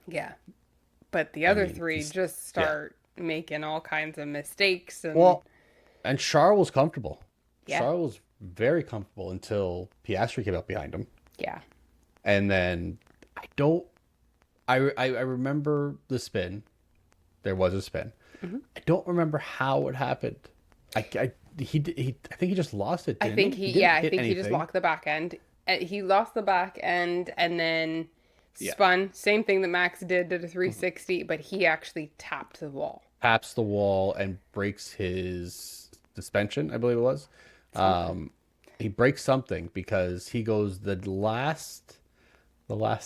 yeah. But the I other mean, three he's just yeah. start making all kinds of mistakes and Well, and Charles was comfortable. yeah, Charles was very comfortable until Piastri came up behind him, yeah, and then I don't. I remember the spin. There was a spin. hmm I don't remember how it happened. I think he just lost it, I didn't he? think He didn't I hit think he just anything. locked the back end. He lost the back end and then Yeah. spun. Same thing that Max did a 360, but he actually tapped the wall. Taps the wall and breaks his suspension, I believe it was. Something. He breaks something because he goes the last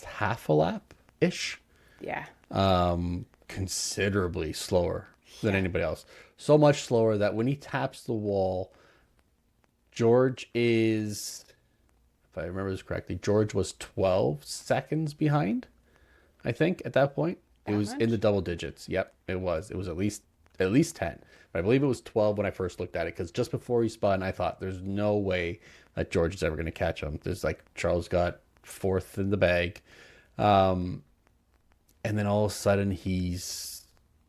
half a lap ish, Yeah. considerably slower than Yeah. anybody else. So much slower that when he taps the wall, George is, if I remember this correctly, George was 12 seconds behind, I think, at that point. It That was in the much? double digits. Yep, it was. It was at least 10. But I believe it was 12 when I first looked at it because just before he spun, I thought there's no way that George is ever going to catch him. There's like Charles got fourth in the bag. Um, and then all of a sudden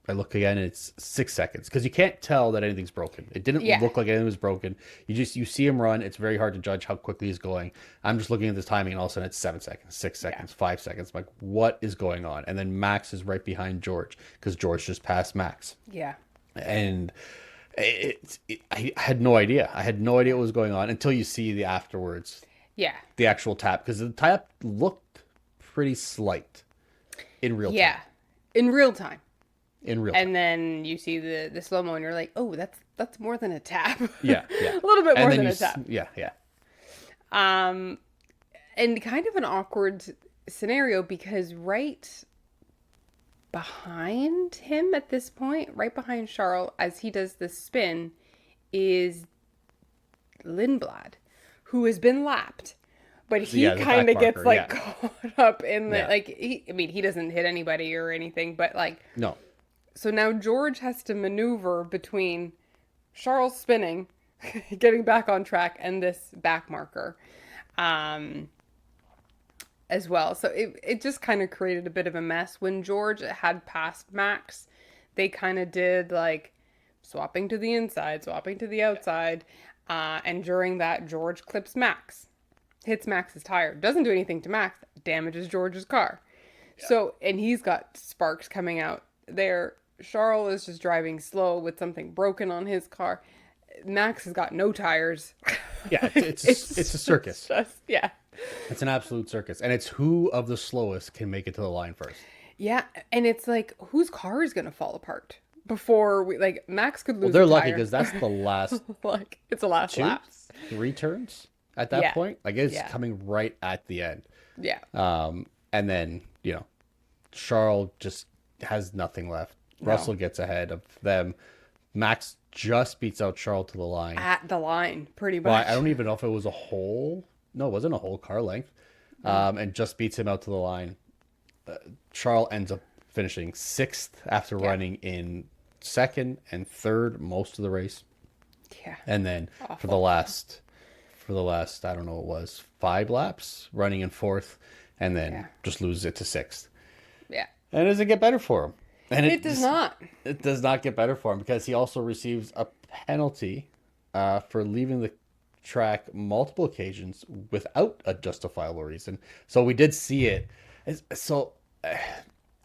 I look again and it's 6 seconds because you can't tell that anything's broken. It didn't Yeah. look like anything was broken. You see him run. It's very hard to judge how quickly he's going. I'm just looking at this timing and all of a sudden it's 7 seconds, six Yeah. seconds, 5 seconds. I'm like, what is going on? And then Max is right behind George because George just passed Max. Yeah. And I had no idea. I had no idea what was going on until you see the afterwards, Yeah. the actual tap because the tap looked pretty slight in real time. Yeah. In real time. In real time. And then you see the slow mo and you're like, "Oh, that's more than a tap." Yeah, yeah. A little bit And more then than you, a tap. yeah, yeah, Um and kind of an awkward scenario because right behind him at this point, right behind Charles as he does the spin is Lindblad, who has been lapped. But so, he yeah. The back kind of gets marker, like yeah, caught up in the yeah. like I mean he doesn't hit anybody or anything, but like No, so now George has to maneuver between Charles spinning, getting back on track, and this back marker um, as well. So it just kind of created a bit of a mess. When George had passed Max, they kind of did like swapping to the inside, swapping to the outside. And during that, George clips Max, hits Max's tire, doesn't do anything to Max, damages George's car. So, and he's got sparks coming out there. Charles is just driving slow with something broken on his car. Max has got no tires. yeah. It's a circus. Just, yeah. It's an absolute circus, and it's who of the slowest can make it to the line first. Yeah. And it's like, whose car is going to fall apart before we, like, Max could Well, lose they're a lucky tire. because that's the last Like, it's the last two, lap. 3 turns at that Yeah. point. Like it's Yeah. coming right at the end. Yeah. And then Charles just has nothing left. No. Russell gets ahead of them. Max just beats out Charles to the line. At the line, pretty Well, much. I don't even know if it was a whole. No, it wasn't a whole car length. And just beats him out to the line. Charles ends up finishing sixth after Yeah. running in second and third most of the race. Yeah. And then Awful. for the last, I don't know, it was 5 laps, running in fourth, and then Yeah. just loses it to sixth. Yeah. And it doesn't get better for him. And It does not. It does not get better for him because he also receives a penalty for leaving the track multiple occasions without a justifiable reason. So we did see it. So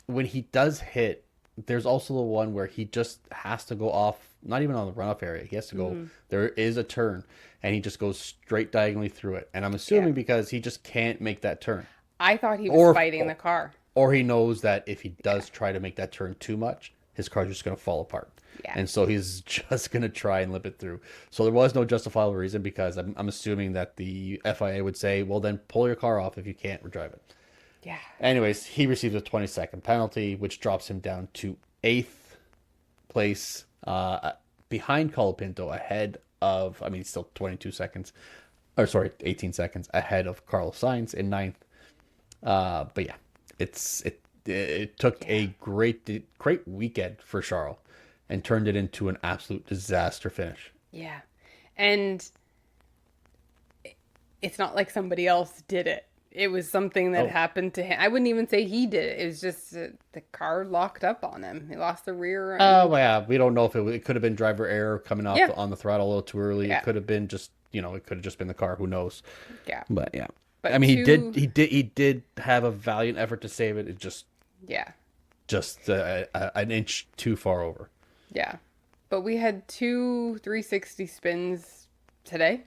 when he does hit, there's also the one where he just has to go off, not even on the runoff area. He has to go, there is a turn, and he just goes straight diagonally through it. And I'm assuming because he just can't make that turn. I thought he was Or- fighting the car. Or he knows that if he does try to make that turn too much, his car's just going to fall apart. Yeah. And so he's just going to try and limp it through. So there was no justifiable reason because I'm assuming that the FIA would say, well, then pull your car off if you can't redrive it. Yeah. Anyways, he receives a 20-second penalty, which drops him down to 8th place behind Colapinto, ahead of, I mean, still 22 seconds, or sorry, 18 seconds ahead of Carlos Sainz in 9th. But yeah, It took Yeah. a great weekend for Charles and turned it into an absolute disaster finish. Yeah. And it's not like somebody else did it. It was something that Oh, happened to him. I wouldn't even say he did it. It was just the car locked up on him. He lost the rear oh end. yeah, we don't know if it could have been driver error coming off Yeah. on the throttle a little too early. It Yeah. could have been just it could have just been the car. Who knows? Yeah. But yeah, I But mean two, he did have a valiant effort to save it. It yeah. just an inch too far over. Yeah. But we had two 360 spins today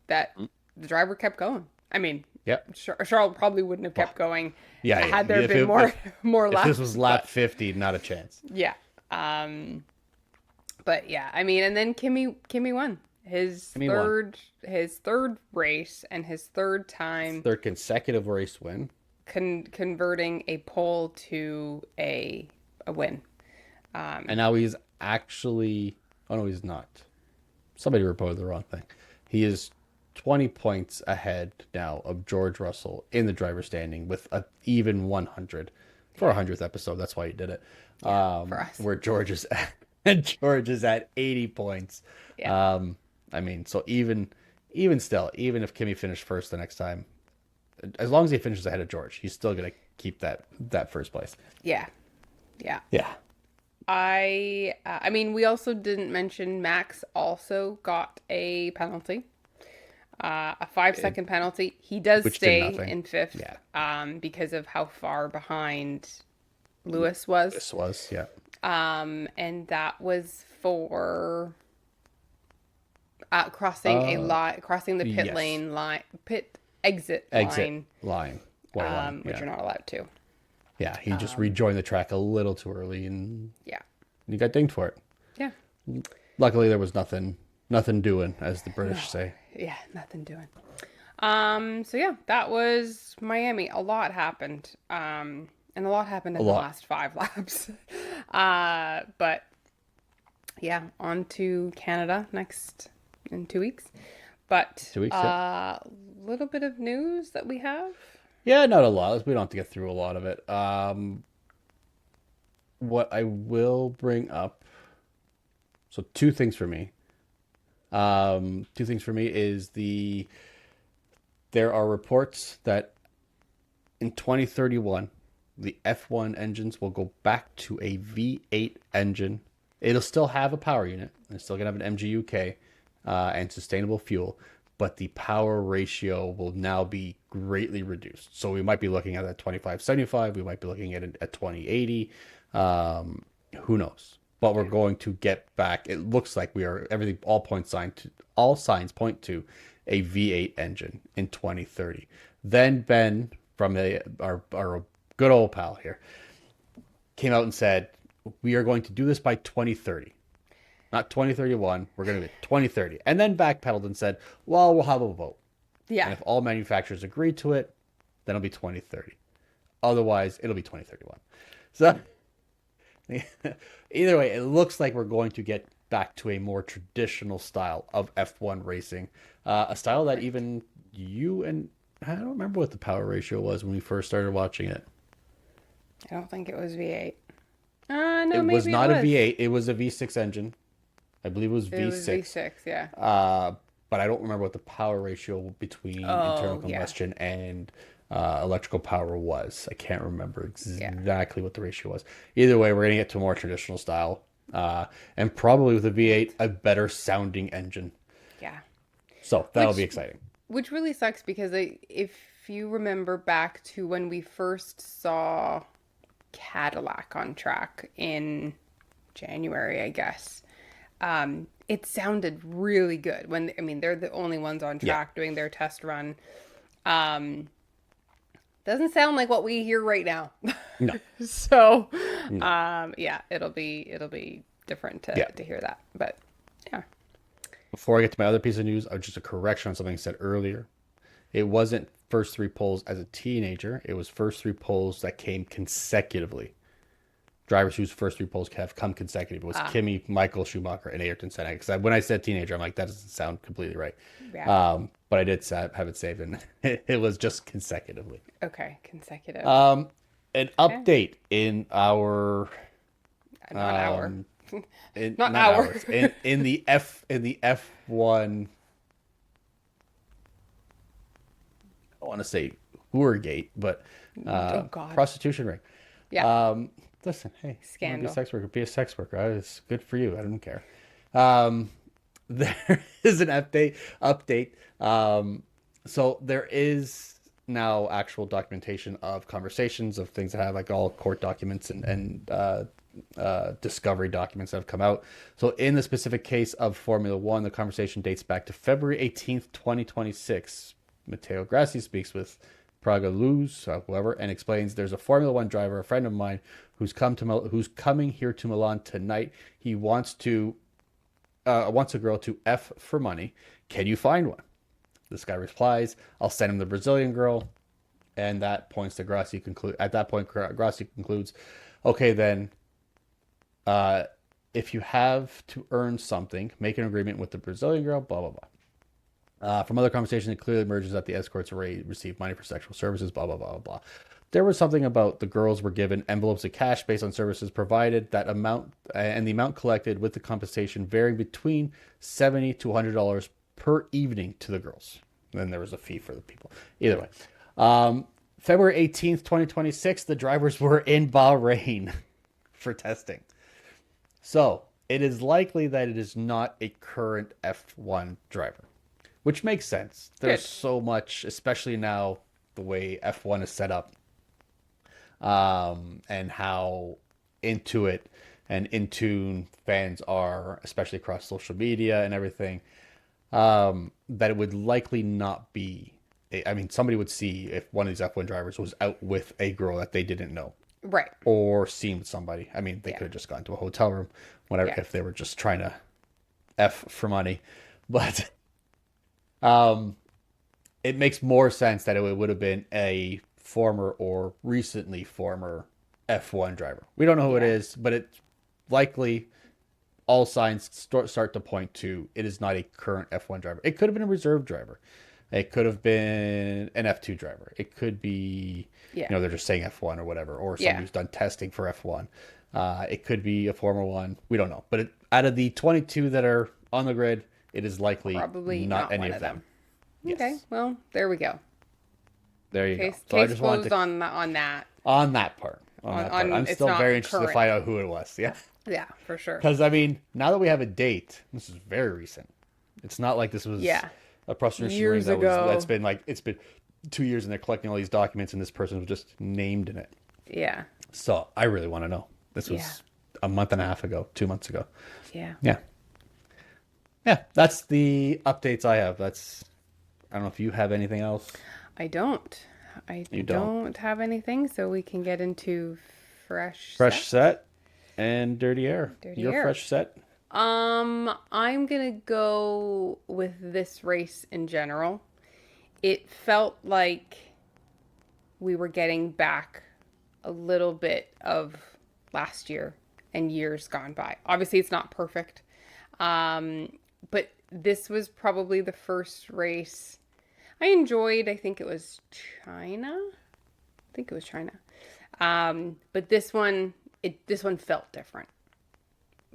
that the driver kept going. I mean, Yep. Charles probably wouldn't have Well, kept going yeah, had there yeah. been more more If this laps. was lap But 50, not a chance. yeah. But yeah, I mean, and then Kimmy won Kimmy won. his third race and his third His time third consecutive race win. converting a pole to a win. And now he's actually, oh no, he's not. Somebody reported the wrong thing. He is 20 points ahead now of George Russell in the driver's standing with an even 100 for a 100th episode. That's why he did it. For us. Where George is at, George is at 80 points. Yeah. I mean, so even still, even if Kimmy finished first the next time, as long as he finishes ahead of George, he's still gonna keep that first place. Yeah. Yeah. Yeah. I mean, we also didn't mention Max also got a penalty, a 5 second penalty. He does Which did stay nothing. in fifth, Yeah. because of how far behind Lewis was. This was, yeah. And that was for crossing a line, crossing the pit Yes. lane line, pit exit Exit line, line. White line. which Yeah. you're not allowed to. Yeah, he just rejoined the track a little too early and Yeah. he got dinged for it. Yeah. Luckily, there was nothing doing, as the British say. Yeah, nothing doing. So yeah, that was Miami. A lot happened. And a lot happened in the lot. last 5 laps. But yeah, on to Canada next in 2 weeks. But 2 weeks, a little bit of news that we have. Yeah, not a lot. We don't have to get through a lot of it. What I will bring up, so two things for me. Two things for me is there are reports that in 2031, the F1 engines will go back to a V8 engine. It'll still have a power unit. It's still gonna have an MGUK and sustainable fuel, but the power ratio will now be greatly reduced. So we might be looking at that 2575. We might be looking at a 2080. Who knows? But we're going to get back. It looks like we are everything. All signs point to a V8 engine in 2030. Then Ben from our good old pal here came out and said we are going to do this by 2030. Not 2031. We're going to be 2030. And then backpedaled and said, well, we'll have a vote. And Yeah. if all manufacturers agree to it, then it'll be 2030. Otherwise, it'll be 2031. So either way, it looks like we're going to get back to a more traditional style of F1 racing. A style that even you and I don't remember what the power ratio was when we first started watching it. I don't think it was V8. No, It maybe was not it a was. V8. It was a V6 engine. I believe it was It was V6. V6, yeah. But I don't remember what the power ratio between internal Oh, yeah. combustion and electrical power was. I can't remember exactly what the ratio was. Either way, we're going to get to a more traditional style. And probably with a V8, a better sounding engine. Yeah. So that'll Which- be exciting. Which really sucks because if you remember back to when we first saw Cadillac on track in January, I guess, it sounded really good. I mean, they're the only ones on track doing their test run. Doesn't sound like what we hear right now. No. So, yeah, it'll be different to hear that. But yeah, Before I get to my other piece of news, just a correction on something I said earlier. It wasn't first three poles as a teenager. It was first three poles that came consecutively. Drivers whose first three poles have come consecutive. It was Kimi, Michael Schumacher, and Ayrton Senna. Because when I said teenager, I'm like, that doesn't sound completely right. yeah. But I did have it saved, and it was just consecutively. Okay, consecutive. an Okay. update in our Not hour. um in Not not hour. ours in the F1, I want to say Hoovergate, but Oh God. prostitution ring. Yeah. Um, Listen, hey, you want to be a Scandal. sex worker? Be a sex worker. It's good for you. I don't care. Um, there is an update. So there is now actual documentation of conversations of things that have like all court documents and discovery documents that have come out. So in the specific case of Formula One, the conversation dates back to February 18th, 2026. Matteo Grassi speaks with Praga Luz, whoever, and explains there's a Formula One driver, a friend of mine, who's coming here to Milan tonight. He wants a girl to F for money. Can you find one? This guy replies, I'll send him the Brazilian girl. And that points to Grassi conclude. At that point, Grassi concludes, okay, then, uh, if you have to earn something, make an agreement with the Brazilian girl. Blah blah blah. From other conversations, it clearly emerges that the escorts receive money for sexual services. Blah blah blah blah blah. There was something about the girls were given envelopes of cash based on services provided. That amount and the amount collected with the compensation varying between $70 to $100 per evening to the girls. And then there was a fee for the people. Either way, February 18th, 2026, the drivers were in Bahrain for testing. So it is likely that it is not a current F1 driver, which makes sense. There's Good. so much, especially now the way F1 is set up, and how into it and in tune fans are, especially across social media and everything, that it would likely not be. I mean, somebody would see if one of these F1 drivers was out with a girl that they didn't know Right. or seen with somebody. I mean, they Yeah. could have just gone to a hotel room, whatever, Yeah. if they were just trying to F for money. But um, it makes more sense that it would have been a former or recently former F1 driver. We don't know who it Yeah. is, but it likely all signs start to point to it is not a current F1 driver. It could have been a reserve driver. It could have been an F2 driver. It could be, Yeah. they're just saying F1 or whatever, or somebody Yeah. who's done testing for F1. It could be a former one. We don't know. But out of the 22 that are on the grid, it is likely Probably not not any one of of them. them. Okay. Yes. Well, there we go. There you go. Case So I case just wanted closed to, on that. on that part. On that part. On I'm it's still very not interested to current. find out who it was. Yeah. Yeah, for sure. Because, I mean, now that we have a date, this is very recent. It's not like this was Yeah. a prostitution ring Years ago. that's been like, it's been 2 years and they're collecting all these documents and this person was just named in it. Yeah. So I really want to know. This was Yeah. a month and a half ago, 2 months ago. Yeah. Yeah. Yeah. That's the updates I have. I don't know if you have anything else. I don't. I You don't. don't have anything, so we can get into fresh Fresh set. set and dirty air. Dirty Your air. fresh set. I'm gonna go with this race in general. It felt like we were getting back a little bit of last year and years gone by. Obviously, it's not perfect, but this was probably the first race I enjoyed. I think it was China. I think it was China. But this one felt different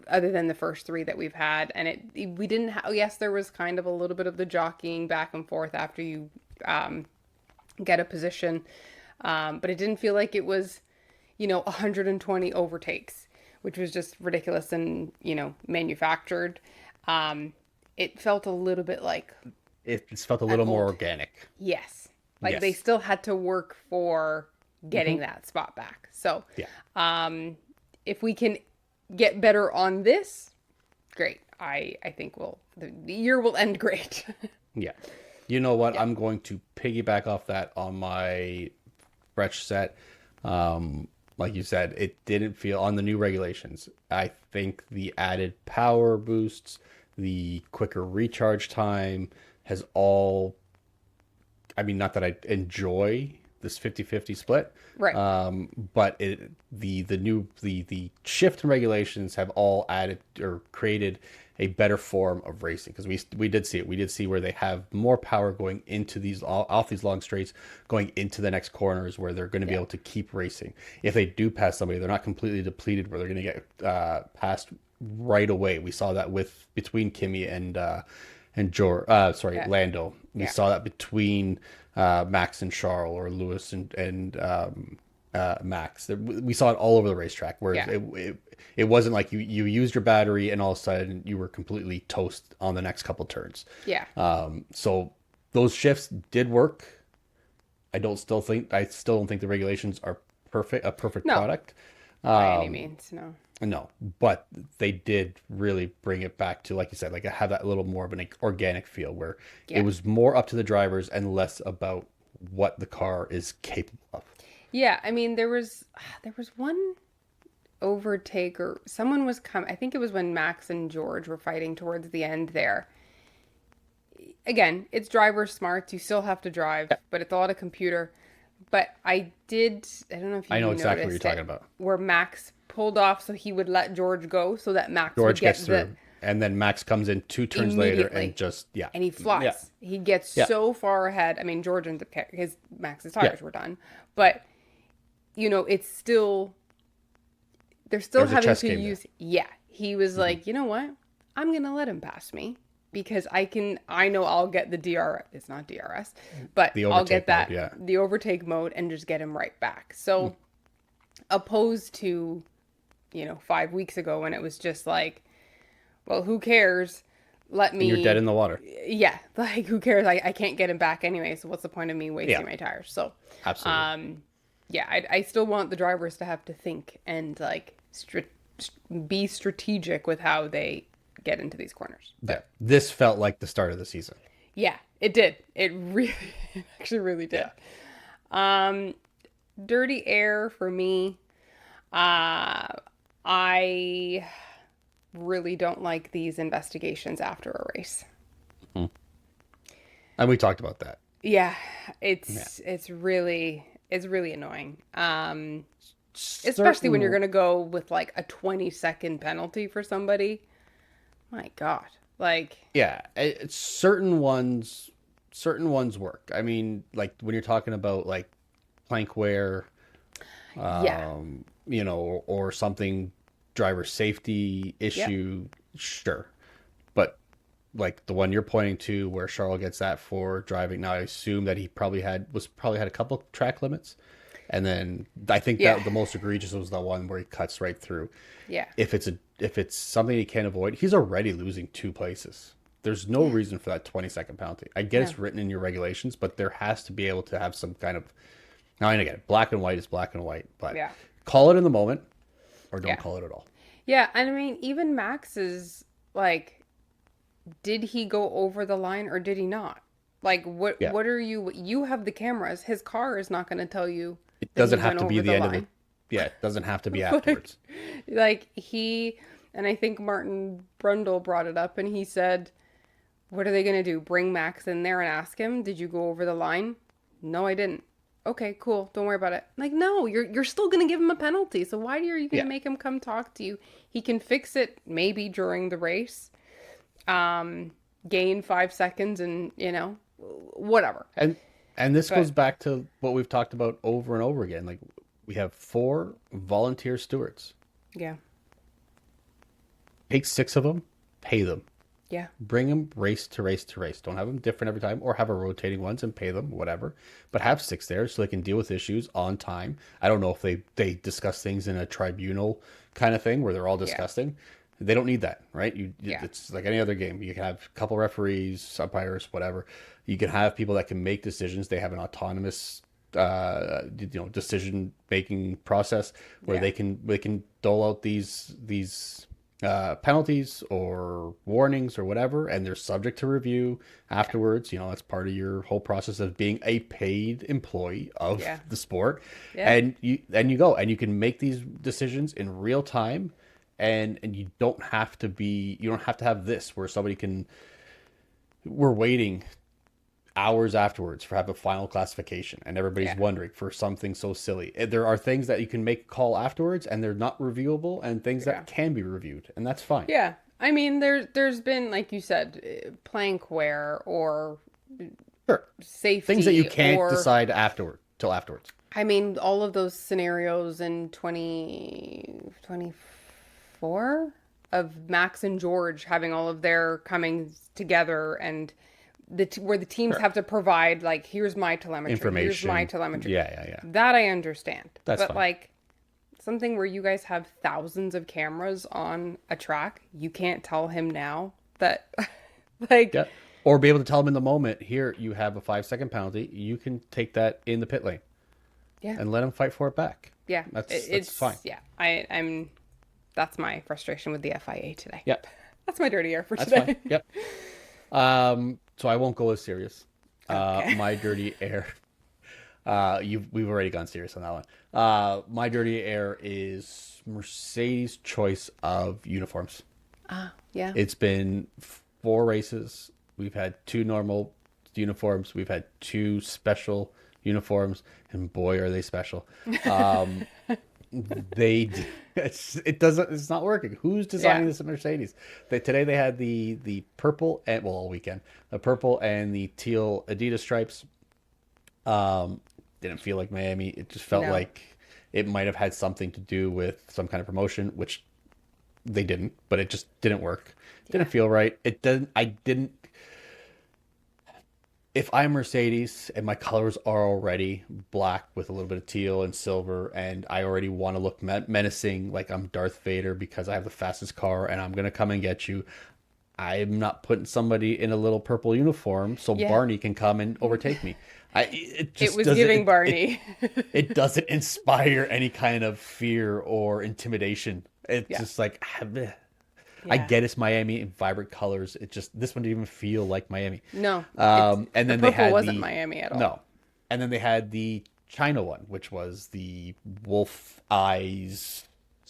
other than the first three that we've had. And we didn't have, yes, there was kind of a little bit of the jockeying back and forth after you get a position. But it didn't feel like it was, 120 overtakes, which was just ridiculous and, manufactured. It felt a little bit like It's felt a an little more old, organic. yes. Like they Yes. still had to work for getting that spot back. So, Yeah. if we can get better on this, great. I think the year will end great. Yeah. You know what? Yeah. I'm going to piggyback off that on my fresh set. Like you said, it didn't feel on the new regulations. I think the added power boosts, the quicker recharge time has all, I mean, not that I enjoy this 50-50 split. Right. But the shift in regulations have all added or created a better form of racing, because we did see it. We did see where they have more power going into these off these long straights, going into the next corners where they're going to be Yeah. able to keep racing. If they do pass somebody, they're not completely depleted where they're going to get passed right away. We saw that with between Kimi and Yeah. Lando. We Yeah. saw that between Max and Charles, or Lewis and Max. We saw it all over the racetrack, where Yeah. it wasn't like you used your battery and all of a sudden you were completely toast on the next couple turns. Yeah. So those shifts did work. I still don't think the regulations are a perfect No, product. by any means, no. No, but they did really bring it back to, like you said, like have that little more of an organic feel where it Yeah. was more up to the drivers and less about what the car is capable of. Yeah, I mean there was one overtake, or someone was coming. I think it was when Max and George were fighting towards the end there. Again, it's driver smarts. You still have to drive, but it's a lot of computer. But I don't know if I you know exactly what you're noticed talking it, about. where Max pulled off so he would let George go so that Max would George get gets the through, and then Max comes in two turns later and immediately, just and he yeah, flies. He gets yeah, so far ahead. I mean, George ended up his Max's yeah. tires were done, but it's still they're still There's a having chess to game there. use. Yeah, he was Hmm. like, you know what? I'm gonna let him pass me because I know I'll get the DRS. It's not DRS, but The I'll get overtake mode, that yeah. the overtake mode and just get him right back. So opposed to 5 weeks ago when it was just like, well, who cares? Let And you're dead in me, the water. yeah, like who cares? I can't get him back anyway. So what's the point of me Yeah, wasting my tires? So, absolutely. um, yeah, I still want the drivers to have to think and like be strategic with how they get into these corners. Yeah, But this felt like the start of the season. yeah, it did. It really, it actually really did. Yeah. Um, Dirty Air for me. I really don't like these investigations after a race. And we talked about that. Yeah, Yeah. it's really annoying. Especially when you're Certain, gonna go with like a 20-second penalty for somebody. My God. Like, yeah, certain ones work. I mean, like when you're talking about like plank wear, yeah. or something, driver safety Yep. issue, sure. But like the one you're pointing to where Charles gets that for driving, now I assume that he probably had a couple track limits. And then I think Yeah. that the most egregious was the one where he cuts right through. Yeah. If it's something he can't avoid, he's already losing two places. There's no Yeah. reason for that 20-second penalty. I get No. it's written in your regulations, but there has to be able to have some kind of, now and again, black and white is black and white, but Yeah. call it in the moment or don't Yeah. call it at all. Yeah, and I mean even Max is like, did he go over the line or did he not? Like Yeah. what are you have the cameras. His car is not going to tell you It that he doesn't have went to be over the the end of the, line. yeah, it doesn't have to be Like, afterwards. and I think Martin Brundle brought it up and he said, what are they going to do? Bring Max in there and ask him, did you go over the line? No, I didn't. Okay, cool. Don't worry about it. Like, no, you're still going to give him a penalty. So why are you going Yeah. to make him come talk to you? He can fix it maybe during the race. Gain 5 seconds and, whatever. And this goes But back to what we've talked about over and over again. Like we have 4 volunteer stewards. yeah. Take 6 of them, pay them. Yeah. Bring them race to race to race. Don't have them different every time, or have a rotating ones and pay them whatever. But have 6 there so they can deal with issues on time. I don't know if they discuss things in a tribunal kind of thing where they're all Yeah. discussing. They don't need that, right? Yeah. It's like any other game. You can have a couple referees, umpires, whatever. You can have people that can make decisions. They have an autonomous decision making process where Yeah. they can dole out these penalties or warnings or whatever, and they're subject to review afterwards. That's part of your whole process of being a paid employee of Yeah. the sport. Yeah. And you go and you can make these decisions in real time, and you don't have to have this where somebody can, we're waiting hours afterwards for have a final classification, and everybody's Yeah. wondering for something so silly. There are things that you can make a call afterwards, and they're not reviewable, and things Yeah. that can be reviewed, and that's fine. Yeah. I mean, there's been, like you said, plank wear or Sure, things that you safety can't or decide afterward till afterwards. I mean, all of those scenarios in 2024 of Max and George having all of their coming together and where the teams Sure, have to provide like here's my telemetry, here's my information. telemetry. Yeah, yeah, yeah. That I understand. That's But fine. like something where you guys have thousands of cameras on a track, you can't tell him now that like Yeah. Or be able to tell them in the moment, here, you have a 5 second penalty. You can take that in the pit lane yeah. and let them fight for it back. Yeah. That's It's fine. yeah. I'm that's my frustration with the FIA today. Yep. That's my dirty air for That's today. fine. Yep. So I won't go as serious. Okay. My dirty air. We've already gone serious on that one. My dirty air is Mercedes' choice of uniforms. Yeah. It's been 4 races. We've had 2 normal uniforms. We've had 2 special uniforms, and boy, are they special. Um, it's not working. Who's designing Yeah. this at Mercedes? Today they had the purple and well all weekend the purple and the teal Adidas stripes. Didn't feel like Miami. It just felt No. like it might have had something to do with some kind of promotion, which they didn't, but it just didn't work. Didn't feel right. It didn't. I didn't. If I'm Mercedes and my colors are already black with a little bit of teal and silver, and I already want to look menacing, like I'm Darth Vader because I have the fastest car and I'm gonna come and get you, I'm not putting somebody in a little purple uniform so Yeah. Barney can come and overtake me. It It just was doesn't. giving It, Barney. it doesn't inspire any kind of fear or intimidation. It's Yeah. just like I Yeah. get it's Miami in vibrant colors. It just this one didn't even feel like Miami. No. And The then they purple had wasn't the Miami at all. no, and then they had the China one, which was the wolf eyes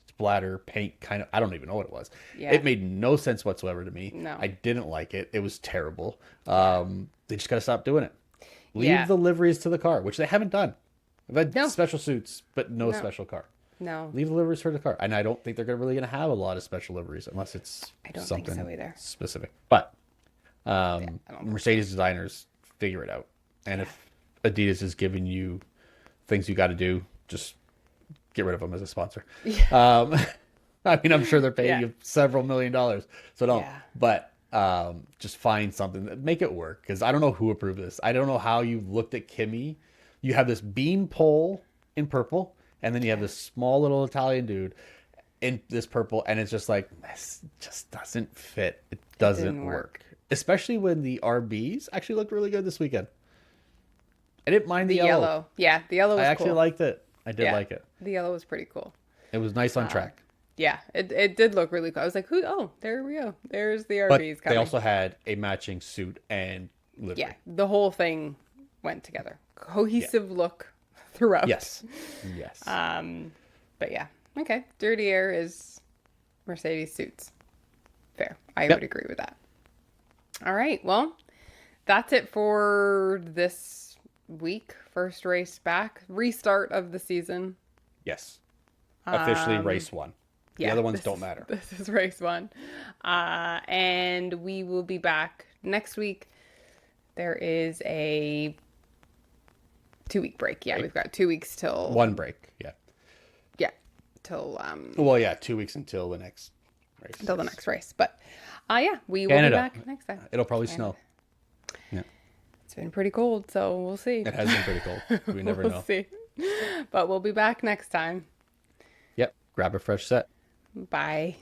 splatter paint kind of. I don't even know what it was. Yeah. It made no sense whatsoever to me. No. I didn't like it. It was terrible. They just gotta stop doing it. Leave Yeah. the liveries to the car, which they haven't done. I've had No. special suits, but no No. special car. No. Leave the liveries for the car, and I don't think they're really gonna have a lot of special liveries unless it's I don't think something so either. specific. But I don't think Mercedes designers figure it out, and if Adidas is giving you things you got to do, just get rid of them as a sponsor. Um, I mean, I'm sure they're paying Yeah. you several $1 million, so don't. Yeah. But just find something that make it work, because I don't know who approved this. I don't know how you looked at Kimi. You have this bean pole in purple, and then you have this small little Italian dude in this purple, and it's just like this just doesn't fit. It doesn't didn't work. work. Especially when the RBs actually looked really good this weekend. I didn't mind The the yellow. yellow. Yeah. The yellow was I actually cool. liked it. I did Yeah. like it. The yellow was pretty cool. It was nice on track. Yeah. It did look really cool. I was like, who? Oh, there we go. There's the But RBs they coming. also had a matching suit and livery. Yeah. The whole thing went together. Cohesive look throughout. Yes. Yes. But yeah. Okay. Dirty air is Mercedes suits. Fair. I Yep. would agree with that. All right. Well, that's it for this week. First race back. Restart of the season. Yes. Officially race one. The other ones this don't is- matter. This is race one. And we will be back next week. There is a 2-week break. Yeah, we've got 2 weeks till One break. Yeah. yeah, till Well, yeah, 2 weeks until the next race. the next race. But yeah, we will Canada. be back next time. It'll probably snow. Yeah. It's been pretty cold, so we'll see. It has been pretty cold. We never We'll know. see. But we'll be back next time. Yep. Grab a fresh set. Bye.